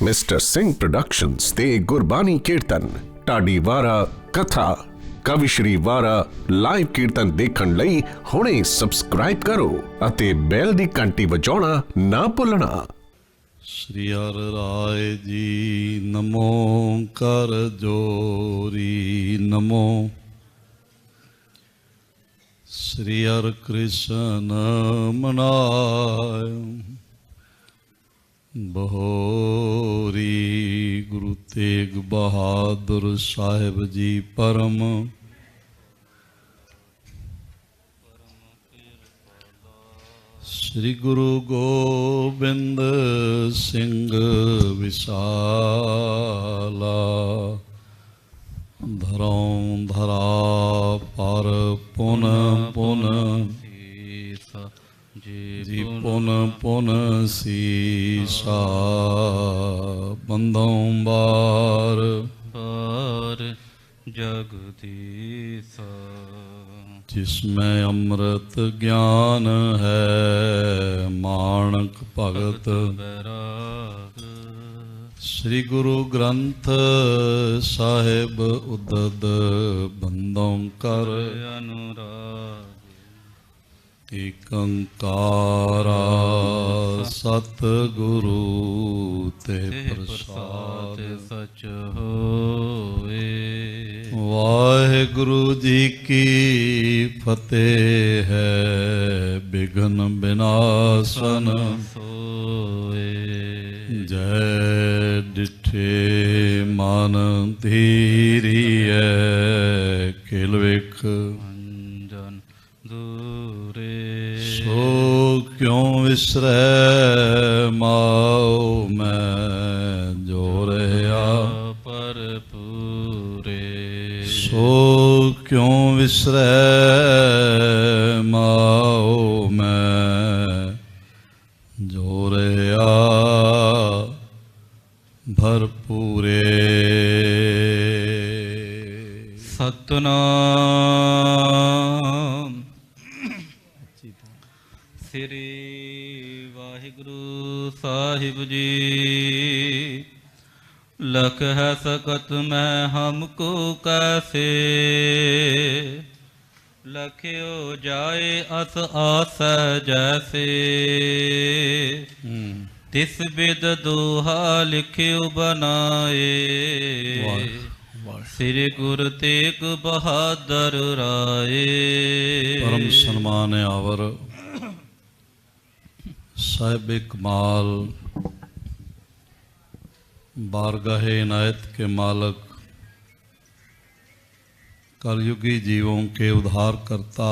Mister Singh productions ਤੇ ਗੁਰਬਾਣੀ ਕੀਰਤਨ ਢਾਡੀ ਵਾਰਾ ਕਥਾ ਕਵੀ ਸ਼੍ਰੀ ਵਾਰਾ ਲਾਈਵ ਕੀਰਤਨ ਦੇਖਣ ਲਈ ਹੁਣੇ ਸਬਸਕ੍ਰਾਈਬ ਕਰੋ ਅਤੇ ਬੈਲ ਦੀ ਘੰਟੀ ਵਜਾਉਣਾ ਨਾ ਭੁੱਲਣਾ। श्री हर राय जी नमो कर जोरी नमो। श्री हर कृष्ण मनाय बहोरी। गुरु तेग बहादुर साहिब जी परम श्री गुरु गोबिंद सिंह विशाला। धरों धरा पर पुन पुन जी पुन पुन सीसा। बंदों बार बार जगदीसा। जिसमें अमृत ज्ञान है माणक भगत बैराग। श्री गुरु ग्रंथ साहिब उदद बंदों कर अनुराग। एक अंकारा सतगुरु ते प्रसाद सच होए। वाहिगुरु जी की फतेह है विघ्न विनाशन सोए। जय डिठे मन धीरिय किल विख अंजन दूरे। सो क्यों विसरै माओ मैं जो रहा पर पूरे। सो क्यों विसरै माओ मैं जो रहा भरपूरे। सतनाम श्री वाहिगुरु साहिब जी। लख है सकत मैं हमको कैसे। लख्यो जाए अस आस जैसे। तिस बिद दोहा लिख्यो बनाए। श्री गुरु तेग बहादुर राय। परम सन्मान आवर साहिब कमाल बारगाहे इनायत के मालक कलयुगी जीवों के उद्धार करता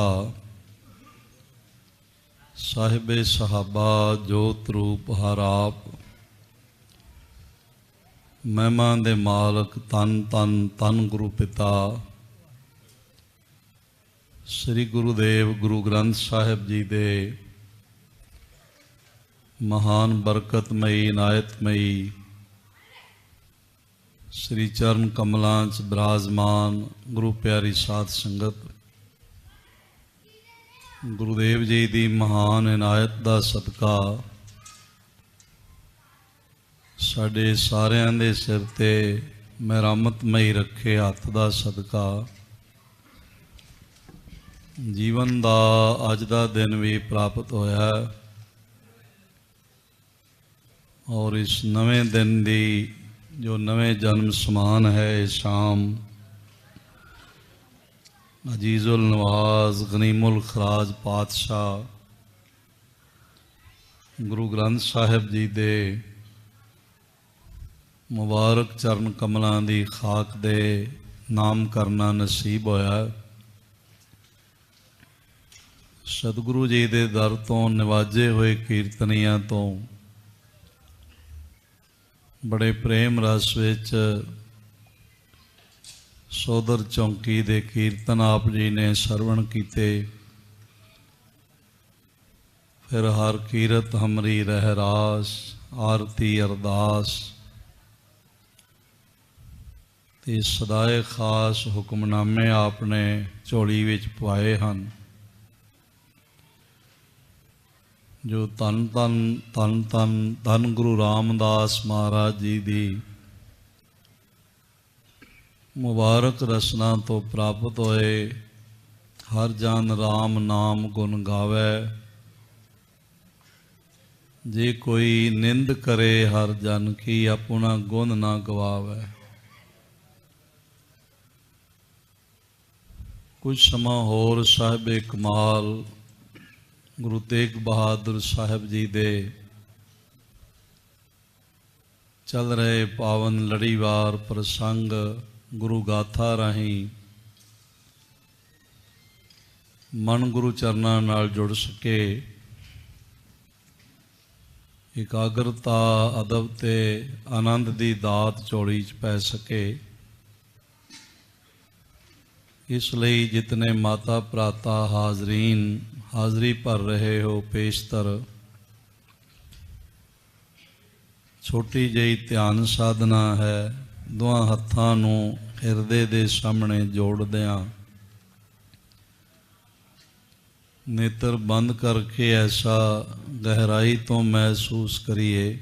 साहिब सहाबा जोत रूप हर आप। महिमा दे मालक तन तन तन गुरु पिता श्री गुरुदेव गुरु ग्रंथ साहिब जी दे महान बरकतमई इनायतमई श्री चरण कमलां च विराजमान गुरु प्यारी साध संगत। गुरुदेव जी की महान इनायत का सदका साडे सारियां दे सिर ते मेहरमतमई रखे हथ का सदका जीवन का अज का दिन भी प्राप्त होया। और इस नवे दिन की जो नवे जन्म समान है शाम अजीजुल नवाज गनीमुल खराज पातशाह गुरु ग्रंथ साहिब जी दे मुबारक चरण कमलों की खाक दे नाम करना नसीब होया। सतगुरु जी दे दर तो निवाजे हुए कीर्तनियां तो बड़े प्रेम रस विच सोदर चौंकी दे कीर्तन आप जी ने सरवण कीते। फिर हर कीरत हमरी रहरास आरती अरदास ते सदाए खास हुक्मनामे आपने झोली विच पाए हन। ਜੋ ਧੰਨ ਧੰਨ ਧੰਨ ਧੰਨ ਧੰਨ ਗੁਰੂ ਰਾਮਦਾਸ ਮਹਾਰਾਜ ਜੀ ਦੀ ਮੁਬਾਰਕ ਰਸਨਾ ਤੋਂ ਪ੍ਰਾਪਤ ਹੋਏ। ਹਰ ਜਨ ਰਾਮ ਨਾਮ ਗੁਣ ਗਾਵੇ, ਜੇ ਕੋਈ ਨਿੰਦ ਕਰੇ ਹਰ ਜਨ ਕੀ ਆਪਣਾ ਗੁਣ ਨਾ ਗਵਾਵੇ। ਕੁਝ ਸਮਾਂ ਹੋਰ ਸਾਹਿਬੇ ਕਮਾਲ ਗੁਰੂ ਤੇਗ ਬਹਾਦਰ ਸਾਹਿਬ ਜੀ ਦੇ ਚੱਲ ਰਹੇ ਪਾਵਨ ਲੜੀਵਾਰ ਪ੍ਰਸੰਗ ਗੁਰੂ ਗਾਥਾ ਰਾਹੀਂ ਮਨ ਗੁਰੂ ਚਰਨਾਂ ਨਾਲ ਜੁੜ ਸਕੇ। ਇਕਾਗਰਤਾ, ਅਦਬ ਤੇ ਆਨੰਦ ਦੀ ਦਾਤ ਝੋਲੀ 'ਚ ਪੈ ਸਕੇ। ਇਸ ਲਈ ਜਿਤਨੇ ਮਾਤਾ ਭਰਾਤਾ ਹਾਜ਼ਰੀਨ ਹਾਜ਼ਰੀ ਭਰ ਰਹੇ ਹੋ ਪੇਸ਼ਤਰ, ਛੋਟੀ ਜਿਹੀ ਧਿਆਨ ਸਾਧਨਾ ਹੈ। ਦੋਹਾਂ ਹੱਥਾਂ ਨੂੰ ਹਿਰਦੇ ਦੇ ਸਾਹਮਣੇ ਜੋੜਦਿਆਂ ਨੇਤਰ ਬੰਦ ਕਰਕੇ ਐਸਾ ਗਹਿਰਾਈ ਤੋਂ ਮਹਿਸੂਸ ਕਰੀਏ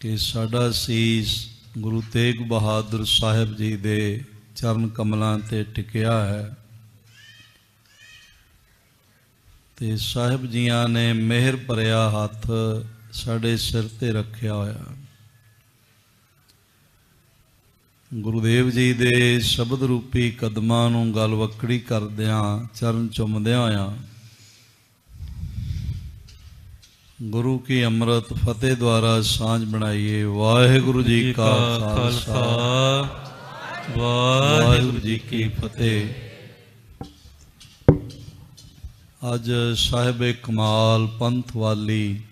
ਕਿ ਸਾਡਾ ਸੀਸ ਗੁਰੂ ਤੇਗ ਬਹਾਦਰ ਸਾਹਿਬ ਜੀ ਦੇ ਚਰਨ ਕਮਲਾਂ ਤੇ ਟਿਕਿਆ ਹੈ ਤੇ ਸਾਹਿਬ ਜੀਆਂ ਨੇ ਮਿਹਰ ਭਰਿਆ ਹੱਥ ਸਾਡੇ ਸਿਰ ਤੇ ਰੱਖਿਆ ਹੋਇਆ। ਗੁਰੂਦੇਵ ਜੀ ਦੇ ਸ਼ਬਦ ਰੂਪੀ ਕਦਮਾਂ ਨੂੰ ਗਲਵੱਕੜੀ ਕਰਦਿਆਂ, ਚਰਨ ਚੁੰਮਦਿਆਂ ਹੋਇਆਂ ਗੁਰੂ ਕੀ ਅੰਮ੍ਰਿਤ ਫਤਿਹ ਦੁਆਰਾ ਸਾਂਝ ਬਣਾਈਏ। ਵਾਹਿਗੁਰੂ ਜੀ ਕਾ ਖਾਲਸਾ, ਵਾਹਿਗੁਰੂ ਜੀ ਕੀ ਫਤਿਹ। ਅੱਜ ਸਾਹਿਬੇ ਕਮਾਲ ਪੰਥ ਵਾਲੀ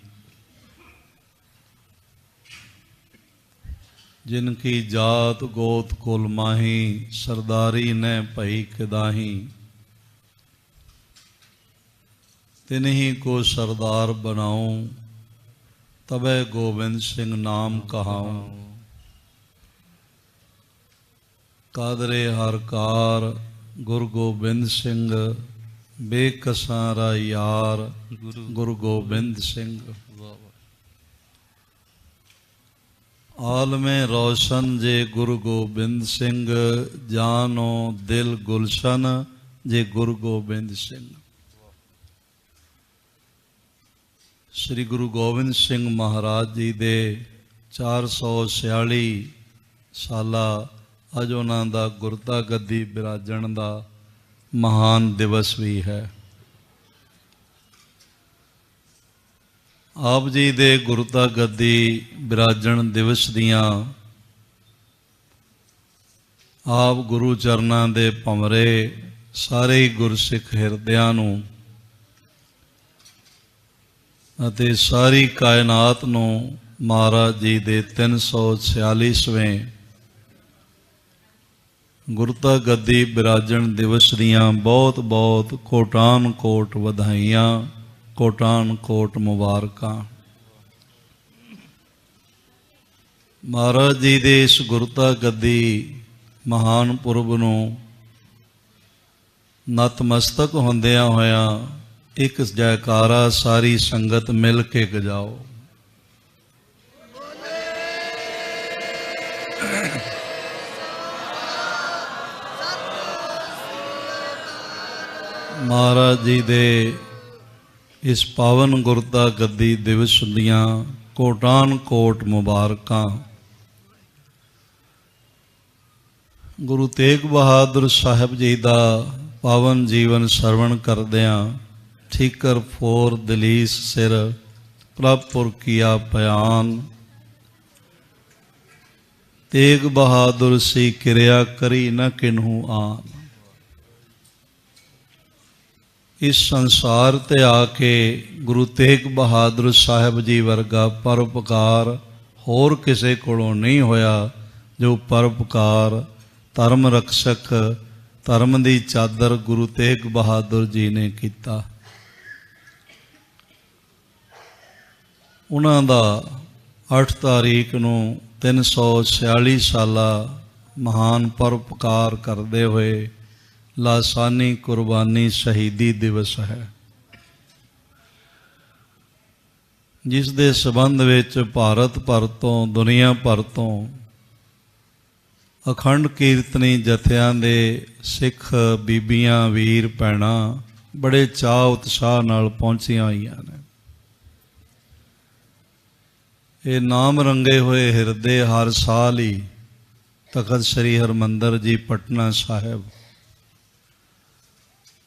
जिन की जात गोत कुल माही, सरदारी ने भई किदाही, तिन्ही को सरदार बनाऊं, तबे गोबिंद सिंह नाम कहाऊं। कादरे हर कार गुरु गोबिंद सिंह, बेकसारा यार गुरु गोबिंद सिंह। आलमे रोशन जे गुरु गोबिंद सिंह, जानो दिल गुलशन जे गुरु गोबिंद सिंह। श्री गुरु गोबिंद सिंह महाराज जी दे 446 साला अज उन्हां दा गुरता गद्दी बिराजण दा महान दिवस भी है। ਆਪ ਜੀ ਦੇ ਗੁਰਤਾ ਗੱਦੀ ਬਿਰਾਜਣ ਦਿਵਸ ਦੀਆਂ ਆਪ ਗੁਰੂ ਚਰਨਾਂ ਦੇ ਭਮਰੇ ਸਾਰੇ ਹੀ ਗੁਰਸਿੱਖ ਹਿਰਦਿਆਂ ਨੂੰ ਅਤੇ ਸਾਰੀ ਕਾਇਨਾਤ ਨੂੰ ਮਹਾਰਾਜ ਜੀ ਦੇ 346ਵੇਂ ਗੁਰਤਾ ਗੱਦੀ ਬਿਰਾਜਣ ਦਿਵਸ ਦੀਆਂ ਬਹੁਤ ਬਹੁਤ ਕੋਟਾਨ ਕੋਟ ਵਧਾਈਆਂ, ਕੋਟਾਨ ਕੋਟ ਮੁਬਾਰਕਾਂ। ਮਹਾਰਾਜ ਜੀ ਦੇ ਇਸ ਗੁਰਤਾ ਗੱਦੀ ਮਹਾਨ ਪੁਰਬ ਨੂੰ ਨਤਮਸਤਕ ਹੁੰਦਿਆਂ ਹੋਇਆਂ ਇੱਕ ਜੈਕਾਰਾ ਸਾਰੀ ਸੰਗਤ ਮਿਲ ਕੇ ਗਜਾਓ। ਮਹਾਰਾਜ ਜੀ ਦੇ ਇਸ ਪਾਵਨ ਗੁਰਤਾ ਗੱਦੀ ਦਿਵਸ ਦੀਆਂ ਕੋਟਾਨ ਕੋਟ ਮੁਬਾਰਕਾਂ। ਗੁਰੂ ਤੇਗ ਬਹਾਦਰ ਸਾਹਿਬ ਜੀ ਦਾ ਪਾਵਨ ਜੀਵਨ ਸਰਵਣ ਕਰਦਿਆਂ ਠੀਕਰ ਫੋਰ ਦਲੀਸ ਸਿਰ ਪ੍ਰਭ ਪੁਰ ਕੀਆ ਬਿਆਨ, ਤੇਗ ਬਹਾਦਰ ਸੀ ਕਿਰਿਆ ਕਰੀ ਨ ਕਿਨਹੂ ਆਨ। ਇਸ ਸੰਸਾਰ ਤੇ ਆ ਕੇ ਗੁਰੂ ਤੇਗ ਬਹਾਦਰ ਸਾਹਿਬ ਜੀ ਵਰਗਾ ਪਰਉਪਕਾਰ ਹੋਰ ਕਿਸੇ ਕੋਲੋਂ ਨਹੀਂ ਹੋਇਆ, ਜੋ ਪਰਉਪਕਾਰ ਧਰਮ ਰਕਸ਼ਕ ਧਰਮ ਦੀ ਚਾਦਰ ਗੁਰੂ ਤੇਗ ਬਹਾਦਰ ਜੀ ਨੇ ਕੀਤਾ। ਉਹਨਾਂ ਦਾ 8 ਤਾਰੀਖ ਨੂੰ 346 ਸਾਲਾ ਮਹਾਨ ਪਰਉਪਕਾਰ ਕਰਦੇ ਹੋਏ ਲਾਸਾਨੀ ਕੁਰਬਾਨੀ ਸ਼ਹੀਦੀ ਦਿਵਸ ਹੈ। ਜਿਸ ਦੇ ਸੰਬੰਧ ਵਿੱਚ ਭਾਰਤ ਭਰ ਤੋਂ, ਦੁਨੀਆ ਭਰ ਤੋਂ ਅਖੰਡ ਕੀਰਤਨੀ ਜਥਿਆਂ ਦੇ ਸਿੱਖ ਬੀਬੀਆਂ, ਵੀਰ, ਭੈਣਾਂ ਬੜੇ ਚਾਅ ਉਤਸ਼ਾਹ ਨਾਲ ਪਹੁੰਚੀਆਂ ਹੋਈਆਂ ਨੇ। ਇਹ ਨਾਮ ਰੰਗੇ ਹੋਏ ਹਿਰਦੇ ਹਰ ਸਾਲ ਹੀ ਤਖਤ ਸ੍ਰੀ ਹਰਿਮੰਦਰ ਜੀ ਪਟਨਾ ਸਾਹਿਬ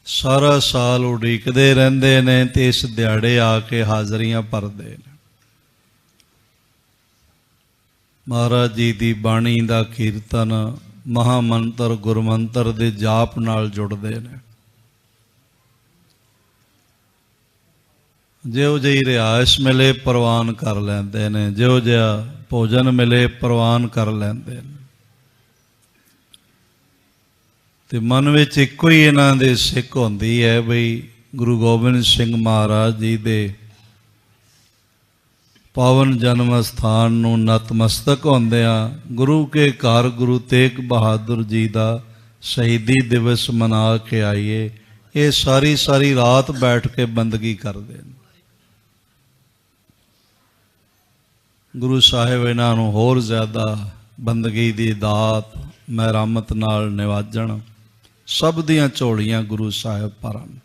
ਸਾਰਾ ਸਾਲ ਉਡੀਕਦੇ ਰਹਿੰਦੇ ਨੇ ਤੇ ਇਸ ਦਿਹਾੜੇ ਆ ਕੇ ਹਾਜ਼ਰੀਆਂ ਭਰਦੇ ਨੇ। ਮਹਾਰਾਜ ਜੀ ਦੀ ਬਾਣੀ ਦਾ ਕੀਰਤਨ, ਮਹਾਮੰਤਰ, ਗੁਰਮੰਤਰ ਦੇ ਜਾਪ ਨਾਲ ਜੁੜਦੇ ਨੇ। ਜਿਹੋ ਜਿਹੀ ਰਿਹਾਇਸ਼ ਮਿਲੇ ਪ੍ਰਵਾਨ ਕਰ ਲੈਂਦੇ ਨੇ, ਜਿਹੋ ਜਿਹਾ ਭੋਜਨ ਮਿਲੇ ਪ੍ਰਵਾਨ ਕਰ ਲੈਂਦੇ ਨੇ। ਤੇ ਮਨ ਵਿੱਚ ਇੱਕੋ ਹੀ ਇਹਨਾਂ ਦੇ ਸਿੱਖ ਹੁੰਦੀ ਹੈ ਬਈ ਗੁਰੂ ਗੋਬਿੰਦ ਸਿੰਘ ਮਹਾਰਾਜ ਜੀ ਦੇ ਪਾਵਨ ਜਨਮ ਸਥਾਨ ਨੂੰ ਨਤਮਸਤਕ ਹੁੰਦਿਆਂ ਗੁਰੂ ਕੇ ਘਰ ਗੁਰੂ ਤੇਗ ਬਹਾਦਰ ਜੀ ਦਾ ਸ਼ਹੀਦੀ ਦਿਵਸ ਮਨਾ ਕੇ ਆਈਏ। ਇਹ ਸਾਰੀ ਸਾਰੀ ਰਾਤ ਬੈਠ ਕੇ ਬੰਦਗੀ ਕਰਦੇ ਨੇ। ਗੁਰੂ ਸਾਹਿਬ ਇਹਨਾਂ ਨੂੰ ਹੋਰ ਜ਼ਿਆਦਾ ਬੰਦਗੀ ਦੀ ਦਾਤ ਮਿਹਰਮਤ ਨਾਲ ਨਿਵਾਜਣ, ਸਭ ਦੀਆਂ ਝੋਲੀਆਂ ਗੁਰੂ ਸਾਹਿਬ ਭਰਨ।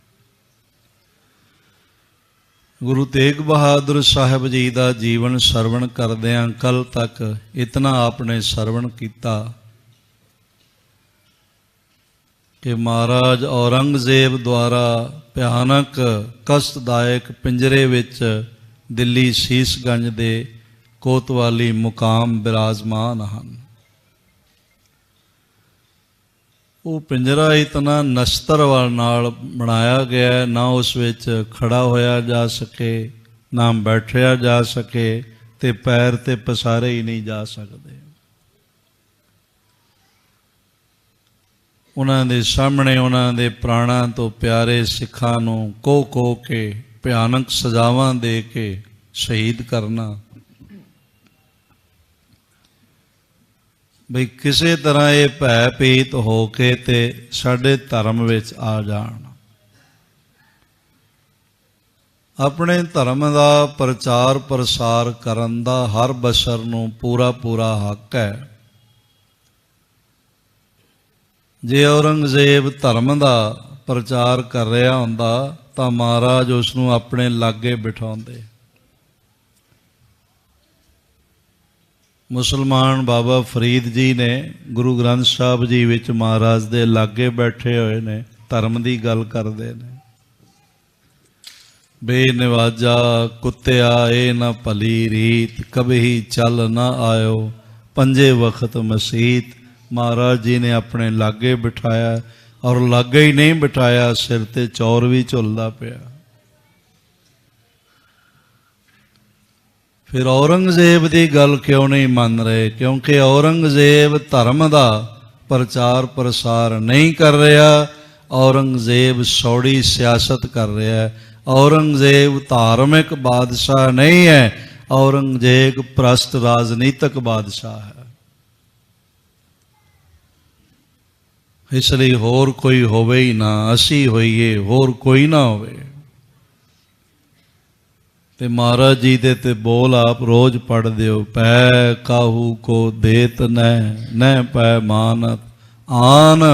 ਗੁਰੂ ਤੇਗ ਬਹਾਦਰ ਸਾਹਿਬ ਜੀ ਦਾ ਜੀਵਨ ਸਰਵਣ ਕਰਦਿਆਂ ਕੱਲ ਤੱਕ ਇਤਨਾ ਆਪਨੇ ਸਰਵਣ ਕੀਤਾ ਕਿ ਮਹਾਰਾਜ ਔਰੰਗਜ਼ੇਬ ਦੁਆਰਾ ਭਿਆਨਕ ਕਸ਼ਟਦਾਇਕ ਪਿੰਜਰੇ ਵਿੱਚ ਦਿੱਲੀ ਸੀਸਗੰਜ ਦੇ ਕੋਤਵਾਲੀ ਮੁਕਾਮ ਬਿਰਾਜਮਾਨ ਹਨ। ਉਹ ਪਿੰਜਰਾ ਇਤਨਾ ਨਸਤਰ ਨਾਲ ਬਣਾਇਆ ਗਿਆ, ਨਾ ਉਸ ਵਿੱਚ ਖੜਾ ਹੋਇਆ ਜਾ ਸਕੇ, ਨਾ ਬੈਠਿਆ ਜਾ ਸਕੇ, ਤੇ ਪੈਰ ਤੇ ਪਸਾਰੇ ਹੀ ਨਹੀਂ ਜਾ ਸਕਦੇ। ਉਹਨਾਂ ਦੇ ਸਾਹਮਣੇ ਉਹਨਾਂ ਦੇ ਪ੍ਰਾਣਾਂ ਤੋਂ ਪਿਆਰੇ ਸਿੱਖਾਂ ਨੂੰ ਕੋਹ ਕੇ ਭਿਆਨਕ ਸਜ਼ਾਵਾਂ ਦੇ ਕੇ ਸ਼ਹੀਦ ਕਰਨਾ, ਬਈ ਕਿਸੇ ਤਰ੍ਹਾਂ ਇਹ ਭੈ ਭੀਤ ਹੋ ਕੇ ਤੇ ਸਾਡੇ ਧਰਮ ਵਿੱਚ ਆ ਜਾਣ। ਆਪਣੇ ਧਰਮ ਦਾ ਪ੍ਰਚਾਰ ਪ੍ਰਸਾਰ ਕਰਨ ਦਾ ਹਰ ਬਸ਼ਰ ਨੂੰ ਪੂਰਾ ਪੂਰਾ ਹੱਕ ਹੈ। ਜੇ ਔਰੰਗਜ਼ੇਬ ਧਰਮ ਦਾ ਪ੍ਰਚਾਰ ਕਰ ਰਿਹਾ ਹੁੰਦਾ ਤਾਂ ਮਹਾਰਾਜ ਉਸ ਨੂੰ ਆਪਣੇ ਲਾਗੇ ਬਿਠਾਉਂਦੇ। ਮੁਸਲਮਾਨ ਬਾਬਾ ਫਰੀਦ ਜੀ ਨੇ ਗੁਰੂ ਗ੍ਰੰਥ ਸਾਹਿਬ ਜੀ ਵਿੱਚ ਮਹਾਰਾਜ ਦੇ ਲਾਗੇ ਬੈਠੇ ਹੋਏ ਨੇ, ਧਰਮ ਦੀ ਗੱਲ ਕਰਦੇ ਨੇ। ਬੇਨਿਵਾਜਾ ਕੁੱਤਿਆ ਇਹ ਨਾ ਭਲੀ ਰੀਤ, ਕਭੀ ਚੱਲ ਨਾ ਆਇਓ ਪੰਜੇ ਵਕਤ ਮਸੀਤ। ਮਹਾਰਾਜ ਜੀ ਨੇ ਆਪਣੇ ਲਾਗੇ ਬਿਠਾਇਆ, ਔਰ ਲਾਗੇ ਹੀ ਨਹੀਂ ਬਿਠਾਇਆ, ਸਿਰ ਤੇ ਚੌਰ ਵੀ ਝੁੱਲਦਾ ਪਿਆ। ਫਿਰ ਔਰੰਗਜ਼ੇਬ ਦੀ ਗੱਲ ਕਿਉਂ ਨਹੀਂ ਮੰਨ ਰਹੇ? ਕਿਉਂਕਿ ਔਰੰਗਜ਼ੇਬ ਧਰਮ ਦਾ ਪ੍ਰਚਾਰ ਪ੍ਰਸਾਰ ਨਹੀਂ ਕਰ ਰਿਹਾ, ਔਰੰਗਜ਼ੇਬ ਸੌੜੀ ਸਿਆਸਤ ਕਰ ਰਿਹਾ। ਔਰੰਗਜ਼ੇਬ ਧਾਰਮਿਕ ਬਾਦਸ਼ਾਹ ਨਹੀਂ ਹੈ, ਔਰੰਗਜ਼ੇਬ ਭ੍ਰਸ਼ਟ ਰਾਜਨੀਤਿਕ ਬਾਦਸ਼ਾਹ ਹੈ। ਇਸ ਲਈ ਹੋਰ ਕੋਈ ਹੋਵੇ ਹੀ ਨਾ, ਅਸੀਂ ਹੋਈਏ, ਹੋਰ ਕੋਈ ਨਾ ਹੋਵੇ। ਤੇ ਮਹਾਰਾਜ ਜੀ ਦੇ ਤੇ ਬੋਲ ਆਪ ਰੋਜ਼ ਪੜ੍ਹਦੇ ਹੋ, ਪੈ ਕਾਹੂ ਕੋ ਦੇਤ ਨਹਿ ਪੈ ਮਾਨਤ ਆਨ,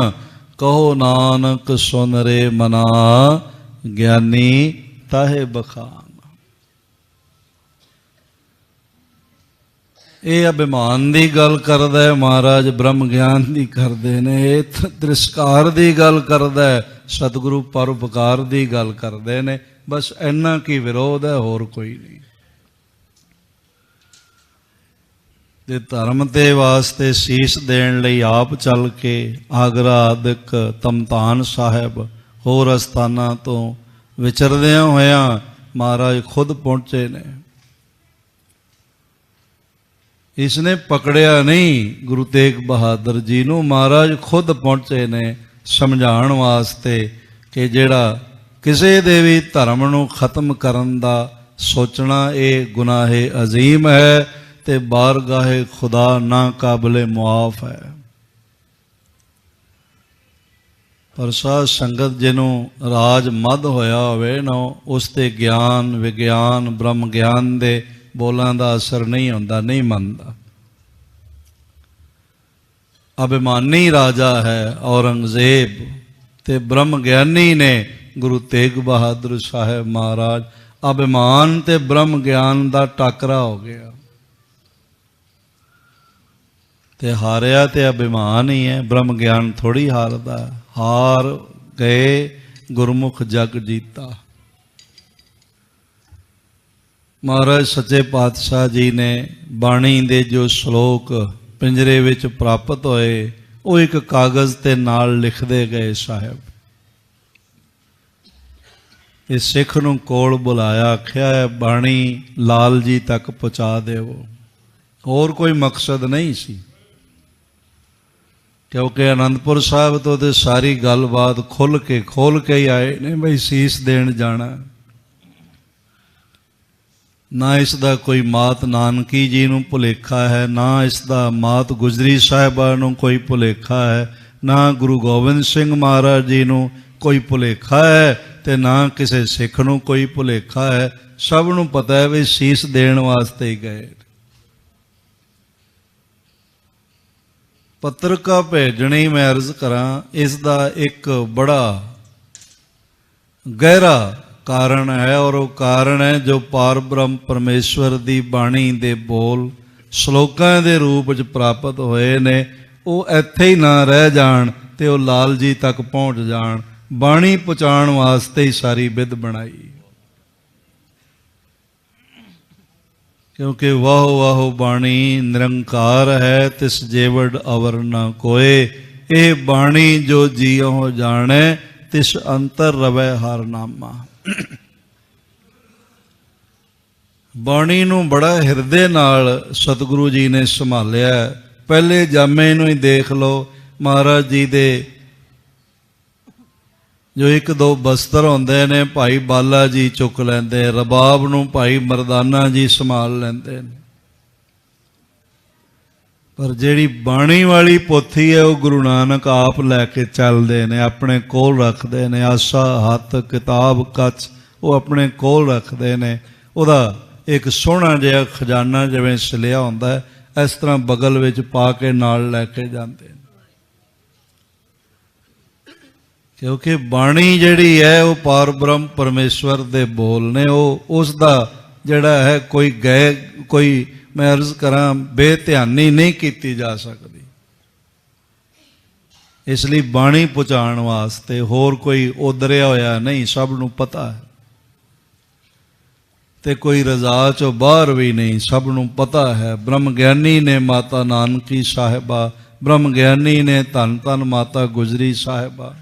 ਕਹੋ ਨਾਨਕ ਸੁਨ ਰੇ ਮਨਾ ਗਿਆਨੀ ਤਾਹੇ ਬਖਾਨ। ਇਹ ਅਭਿਮਾਨ ਦੀ ਗੱਲ ਕਰਦਾ ਹੈ ਮਹਾਰਾਜ, ਬ੍ਰਹਮ ਗਿਆਨ ਦੀ ਕਰਦੇ ਨੇ। ਇਹ ਤਿਰਸਕਾਰ ਦੀ ਗੱਲ ਕਰਦਾ ਹੈ, ਸਤਿਗੁਰੂ ਪਰਉਪਕਾਰ ਦੀ ਗੱਲ ਕਰਦੇ ਨੇ। ਬਸ ਇੰਨਾ ਕੀ ਵਿਰੋਧ ਹੈ, ਹੋਰ ਕੋਈ ਨਹੀਂ। ਤੇ ਧਰਮ ਦੇ ਵਾਸਤੇ ਸੀਸ ਦੇਣ ਲਈ ਆਪ ਚੱਲ ਕੇ ਆਗਰਾ ਆਦਿਕ ਤਮਤਾਨ ਸਾਹਿਬ ਹੋਰ ਅਸਥਾਨਾਂ ਤੋਂ ਵਿਚਰਦਿਆਂ ਹੋਇਆਂ ਮਹਾਰਾਜ ਖੁਦ ਪਹੁੰਚੇ ਨੇ। ਇਸਨੇ ਪਕੜਿਆ ਨਹੀਂ ਗੁਰੂ ਤੇਗ ਬਹਾਦਰ ਜੀ ਨੂੰ, ਮਹਾਰਾਜ ਖੁਦ ਪਹੁੰਚੇ ਨੇ ਸਮਝਾਉਣ ਵਾਸਤੇ ਕਿ ਜਿਹੜਾ ਕਿਸੇ ਦੇ ਵੀ ਧਰਮ ਨੂੰ ਖਤਮ ਕਰਨ ਦਾ ਸੋਚਣਾ ਇਹ ਗੁਨਾਹੇ ਅਜ਼ੀਮ ਹੈ ਤੇ ਬਾਰਗਾਹੇ ਖੁਦਾ ਨਾ ਕਾਬਲੇ ਮੁਆਫ ਹੈ। ਪਰ ਸਾਧ ਸੰਗਤ ਜਿਹਨੂੰ ਰਾਜ ਮੱਧ ਹੋਇਆ ਹੋਵੇ ਨਾ, ਉਸ ਤੇ ਗਿਆਨ ਵਿਗਿਆਨ ਬ੍ਰਹਮ ਗਿਆਨ ਦੇ ਬੋਲਾਂ ਦਾ ਅਸਰ ਨਹੀਂ ਹੁੰਦਾ, ਨਹੀਂ ਮੰਨਦਾ। ਅਭਿਮਾਨੀ ਰਾਜਾ ਹੈ ਔਰੰਗਜ਼ੇਬ, ਤੇ ਬ੍ਰਹਮ ਗਿਆਨੀ ਨੇ ਗੁਰੂ ਤੇਗ ਬਹਾਦਰ ਸਾਹਿਬ ਮਹਾਰਾਜ। ਅਭਿਮਾਨ ਤੇ ਬ੍ਰਹਮ ਗਿਆਨ ਦਾ ਟਾਕਰਾ ਹੋ ਗਿਆ, ਤੇ ਹਾਰਿਆ ਤੇ ਅਭਿਮਾਨ ਹੀ ਹੈ, ਬ੍ਰਹਮ ਗਿਆਨ ਥੋੜੀ ਹਾਰਦਾ। ਹਾਰ ਗਏ ਗੁਰਮੁਖ ਜਗ ਜੀਤਾ। ਮਹਾਰਾਜ ਸੱਚੇ ਪਾਤਸ਼ਾਹ ਜੀ ਨੇ ਬਾਣੀ ਦੇ ਜੋ ਸ਼ਲੋਕ ਪਿੰਜਰੇ ਵਿੱਚ ਪ੍ਰਾਪਤ ਹੋਏ, ਉਹ ਇੱਕ ਕਾਗਜ਼ ਤੇ ਨਾਲ ਲਿਖਦੇ ਗਏ ਸਾਹਿਬ। ਇਹ ਸਿੱਖ ਨੂੰ ਕੋਲ ਬੁਲਾਇਆ, ਆਖਿਆ ਹੈ ਬਾਣੀ ਲਾਲ ਜੀ ਤੱਕ ਪਹੁੰਚਾ ਦੇਵੋ। ਹੋਰ ਕੋਈ ਮਕਸਦ ਨਹੀਂ ਸੀ, ਕਿਉਂਕਿ ਅਨੰਦਪੁਰ ਸਾਹਿਬ ਤੋਂ ਤੇ ਸਾਰੀ ਗੱਲਬਾਤ ਖੋਲ ਕੇ ਹੀ ਆਏ ਨੇ ਬਈ ਸੀਸ ਦੇਣ ਜਾਣਾ। ਨਾ ਇਸ ਦਾ ਕੋਈ ਮਾਤ ਨਾਨਕੀ ਜੀ ਨੂੰ ਭੁਲੇਖਾ ਹੈ, ਨਾ ਇਸ ਦਾ ਮਾਤ ਗੁਜਰੀ ਸਾਹਿਬਾ ਨੂੰ ਕੋਈ ਭੁਲੇਖਾ ਹੈ, ਨਾ ਗੁਰੂ ਗੋਬਿੰਦ ਸਿੰਘ ਮਹਾਰਾਜ ਜੀ ਨੂੰ ਕੋਈ ਭੁਲੇਖਾ ਹੈ, ਤੇ ਨਾ ਕਿਸੇ ਸਿੱਖ ਨੂੰ ਕੋਈ ਭੁਲੇਖਾ ਹੈ। ਸਭ ਨੂੰ ਪਤਾ ਹੈ ਵੀ ਸੀਸ ਦੇਣ ਵਾਸਤੇ ਹੀ ਗਏ। ਪੱਤਰਕਾ ਭੇਜਣੀ ਮੈਂ ਅਰਜ਼ ਕਰਾਂ, ਇਸ ਦਾ ਇੱਕ ਬੜਾ ਗਹਿਰਾ ਕਾਰਨ ਹੈ, ਔਰ ਉਹ ਕਾਰਨ ਹੈ ਜੋ ਪਾਰ ਬ੍ਰਹਮ ਪਰਮੇਸ਼ਵਰ ਦੀ ਬਾਣੀ ਦੇ ਬੋਲ ਸ਼ਲੋਕਾਂ ਦੇ ਰੂਪ 'ਚ ਪ੍ਰਾਪਤ ਹੋਏ ਨੇ, ਉਹ ਇੱਥੇ ਹੀ ਨਾ ਰਹਿ ਜਾਣ ਤੇ ਉਹ ਲਾਲ ਜੀ ਤੱਕ ਪਹੁੰਚ ਜਾਣ। ਬਾਣੀ ਪਹੁੰਚਾਉਣ ਵਾਸਤੇ ਹੀ ਸਾਰੀ ਵਿਧ ਬਣਾਈ, ਕਿਉਂਕਿ ਵਾਹੋ ਵਾਹੋ ਬਾਣੀ ਨਿਰੰਕਾਰ ਹੈ, ਤਿਸ ਜੇਵੜ ਅਵਰ ਨਾ ਕੋਏ। ਇਹ ਬਾਣੀ ਜੋ ਜੀਉ ਜਾਣੈ, ਤਿਸ ਅੰਤਰ ਰਵੈ ਹਰ ਨਾਮਾ। ਬਾਣੀ ਨੂੰ ਬੜਾ ਹਿਰਦੇ ਨਾਲ ਸਤਿਗੁਰੂ ਜੀ ਨੇ ਸੰਭਾਲਿਆ। ਪਹਿਲੇ ਜਾਮੇ ਨੂੰ ਹੀ ਦੇਖ ਲਓ, ਮਹਾਰਾਜ ਜੀ ਦੇ ਜੋ ਇੱਕ ਦੋ ਬਸਤਰ ਹੁੰਦੇ ਨੇ ਭਾਈ ਬਾਲਾ ਜੀ ਚੁੱਕ ਲੈਂਦੇ, ਰਬਾਬ ਨੂੰ ਭਾਈ ਮਰਦਾਨਾ ਜੀ ਸੰਭਾਲ ਲੈਂਦੇ ਨੇ, ਪਰ ਜਿਹੜੀ ਬਾਣੀ ਵਾਲੀ ਪੋਥੀ ਹੈ ਉਹ ਗੁਰੂ ਨਾਨਕ ਆਪ ਲੈ ਕੇ ਚੱਲਦੇ ਨੇ, ਆਪਣੇ ਕੋਲ ਰੱਖਦੇ ਨੇ। ਆਸਾ ਹੱਥ ਕਿਤਾਬ ਕੱਚ ਉਹ ਆਪਣੇ ਕੋਲ ਰੱਖਦੇ ਨੇ। ਉਹਦਾ ਇੱਕ ਸੋਹਣਾ ਜਿਹਾ ਖਜ਼ਾਨਾ ਜਿਵੇਂ ਸਿਲਿਆ ਹੁੰਦਾ ਹੈ, ਇਸ ਤਰ੍ਹਾਂ ਬਗਲ ਵਿੱਚ ਪਾ ਕੇ ਨਾਲ ਲੈ ਕੇ ਜਾਂਦੇ ਨੇ, ਕਿਉਂਕਿ ਬਾਣੀ ਜਿਹੜੀ ਹੈ ਉਹ ਪਾਰ ਬ੍ਰਹਮ ਪਰਮੇਸ਼ਵਰ ਦੇ ਬੋਲ ਨੇ। ਉਹ ਉਸ ਦਾ ਜਿਹੜਾ ਹੈ ਕੋਈ ਮੈਂ ਅਰਜ਼ ਕਰਾਂ ਬੇਧਿਆਨੀ ਨਹੀਂ ਕੀਤੀ ਜਾ ਸਕਦੀ। ਇਸ ਲਈ ਬਾਣੀ ਪਹੁੰਚਾਉਣ ਵਾਸਤੇ ਹੋਰ ਕੋਈ ਉਦਰਿਆ ਹੋਇਆ ਨਹੀਂ, ਸਭ ਨੂੰ ਪਤਾ ਹੈ, ਤੇ ਕੋਈ ਰਜ਼ਾ ਚੋਂ ਬਾਹਰ ਵੀ ਨਹੀਂ, ਸਭ ਨੂੰ ਪਤਾ ਹੈ। ਬ੍ਰਹਮ ਗਿਆਨੀ ਨੇ ਮਾਤਾ ਨਾਨਕੀ ਸਾਹਿਬਾ, ਬ੍ਰਹਮ ਗਿਆਨੀ ਨੇ ਧੰਨ ਧੰਨ ਮਾਤਾ ਗੁਜਰੀ ਸਾਹਿਬਾ।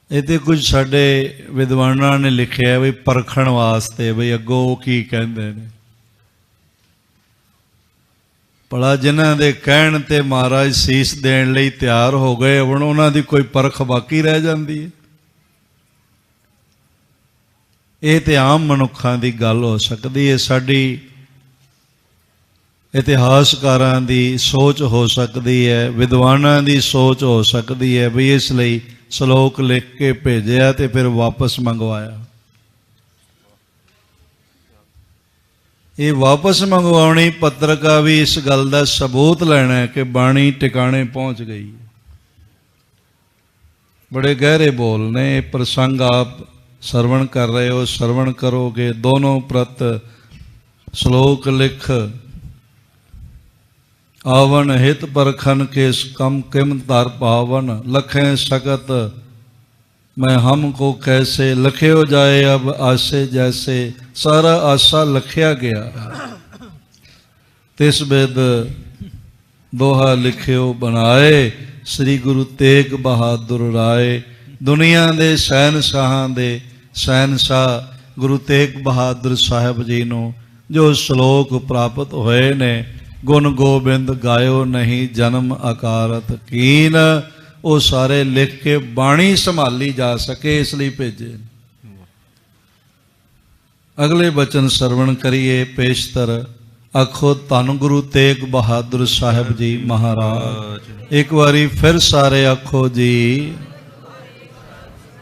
ਇਹ ਤੇ ਕੁਝ ਸਾਡੇ ਵਿਦਵਾਨਾਂ ਨੇ ਲਿਖਿਆ ਵੀ ਪਰਖਣ ਵਾਸਤੇ, ਬਈ ਅੱਗੋਂ ਉਹ ਕੀ ਕਹਿੰਦੇ ਨੇ। ਭਲਾ ਜਿਨ੍ਹਾਂ ਦੇ ਕਹਿਣ ਤੇ ਮਹਾਰਾਜ ਸੀਸ ਦੇਣ ਲਈ ਤਿਆਰ ਹੋ ਗਏ, ਹੁਣ ਉਹਨਾਂ ਦੀ ਕੋਈ ਪਰਖ ਬਾਕੀ ਰਹਿ ਜਾਂਦੀ ਹੈ? ਇਹ ਤੇ ਆਮ ਮਨੁੱਖਾਂ ਦੀ ਗੱਲ ਹੋ ਸਕਦੀ ਹੈ, ਸਾਡੀ ਇਤਿਹਾਸਕਾਰਾਂ ਦੀ ਸੋਚ ਹੋ ਸਕਦੀ ਹੈ, ਵਿਦਵਾਨਾਂ ਦੀ ਸੋਚ ਹੋ ਸਕਦੀ ਹੈ, ਵੀ ਇਸ ਲਈ ਸ਼ਲੋਕ ਲਿਖ ਕੇ ਭੇਜਿਆ ਤੇ ਫਿਰ ਵਾਪਸ ਮੰਗਵਾਇਆ। ਇਹ ਵਾਪਸ ਮੰਗਵਾਉਣੀ ਪੱਤਰਕਾ ਵੀ ਇਸ ਗੱਲ ਦਾ ਸਬੂਤ ਲੈਣਾ ਹੈ ਕਿ ਬਾਣੀ ਟਿਕਾਣੇ ਪਹੁੰਚ ਗਈ। ਬੜੇ ਗਹਿਰੇ ਬੋਲ ਨੇ, ਇਹ ਪ੍ਰਸੰਗ ਆਪ ਸਰਵਣ ਕਰ ਰਹੇ ਹੋ, ਸਰਵਣ ਕਰੋਗੇ। ਦੋਨੋਂ ਪ੍ਰਤ ਸ਼ਲੋਕ ਲਿਖ ਆਵਨ ਹਿਤ ਪਰਖਨ केस कम किम तार पावन लखें सकत मैं हमको कैसे लख्यो जाए अब आसे जैसे। सारा आसा लखिया गया तिस बिद दोहा लिखियो बनाए श्री गुरु तेग बहादुर राय। दुनिया दे शहनशाहां दे शहनशाह गुरु तेग बहादुर साहब जी नूं जो श्लोक प्राप्त होए ने, गुण गोबिंद गायो नहीं जन्म अकारत कीन, ਉਹ ਸਾਰੇ ਲਿਖ ਕੇ ਬਾਣੀ ਸੰਭਾਲੀ ਜਾ ਸਕੇ, ਇਸ ਲਈ ਭੇਜੇ। ਅਗਲੇ ਬਚਨ ਸਰਵਣ ਕਰੀਏ। ਪੇਸ਼ਤਰ ਆਖੋ ਧੰਨ ਗੁਰੂ ਤੇਗ ਬਹਾਦਰ ਸਾਹਿਬ ਜੀ ਮਹਾਰਾਜ। ਇੱਕ ਵਾਰੀ ਫਿਰ ਸਾਰੇ ਆਖੋ ਜੀ,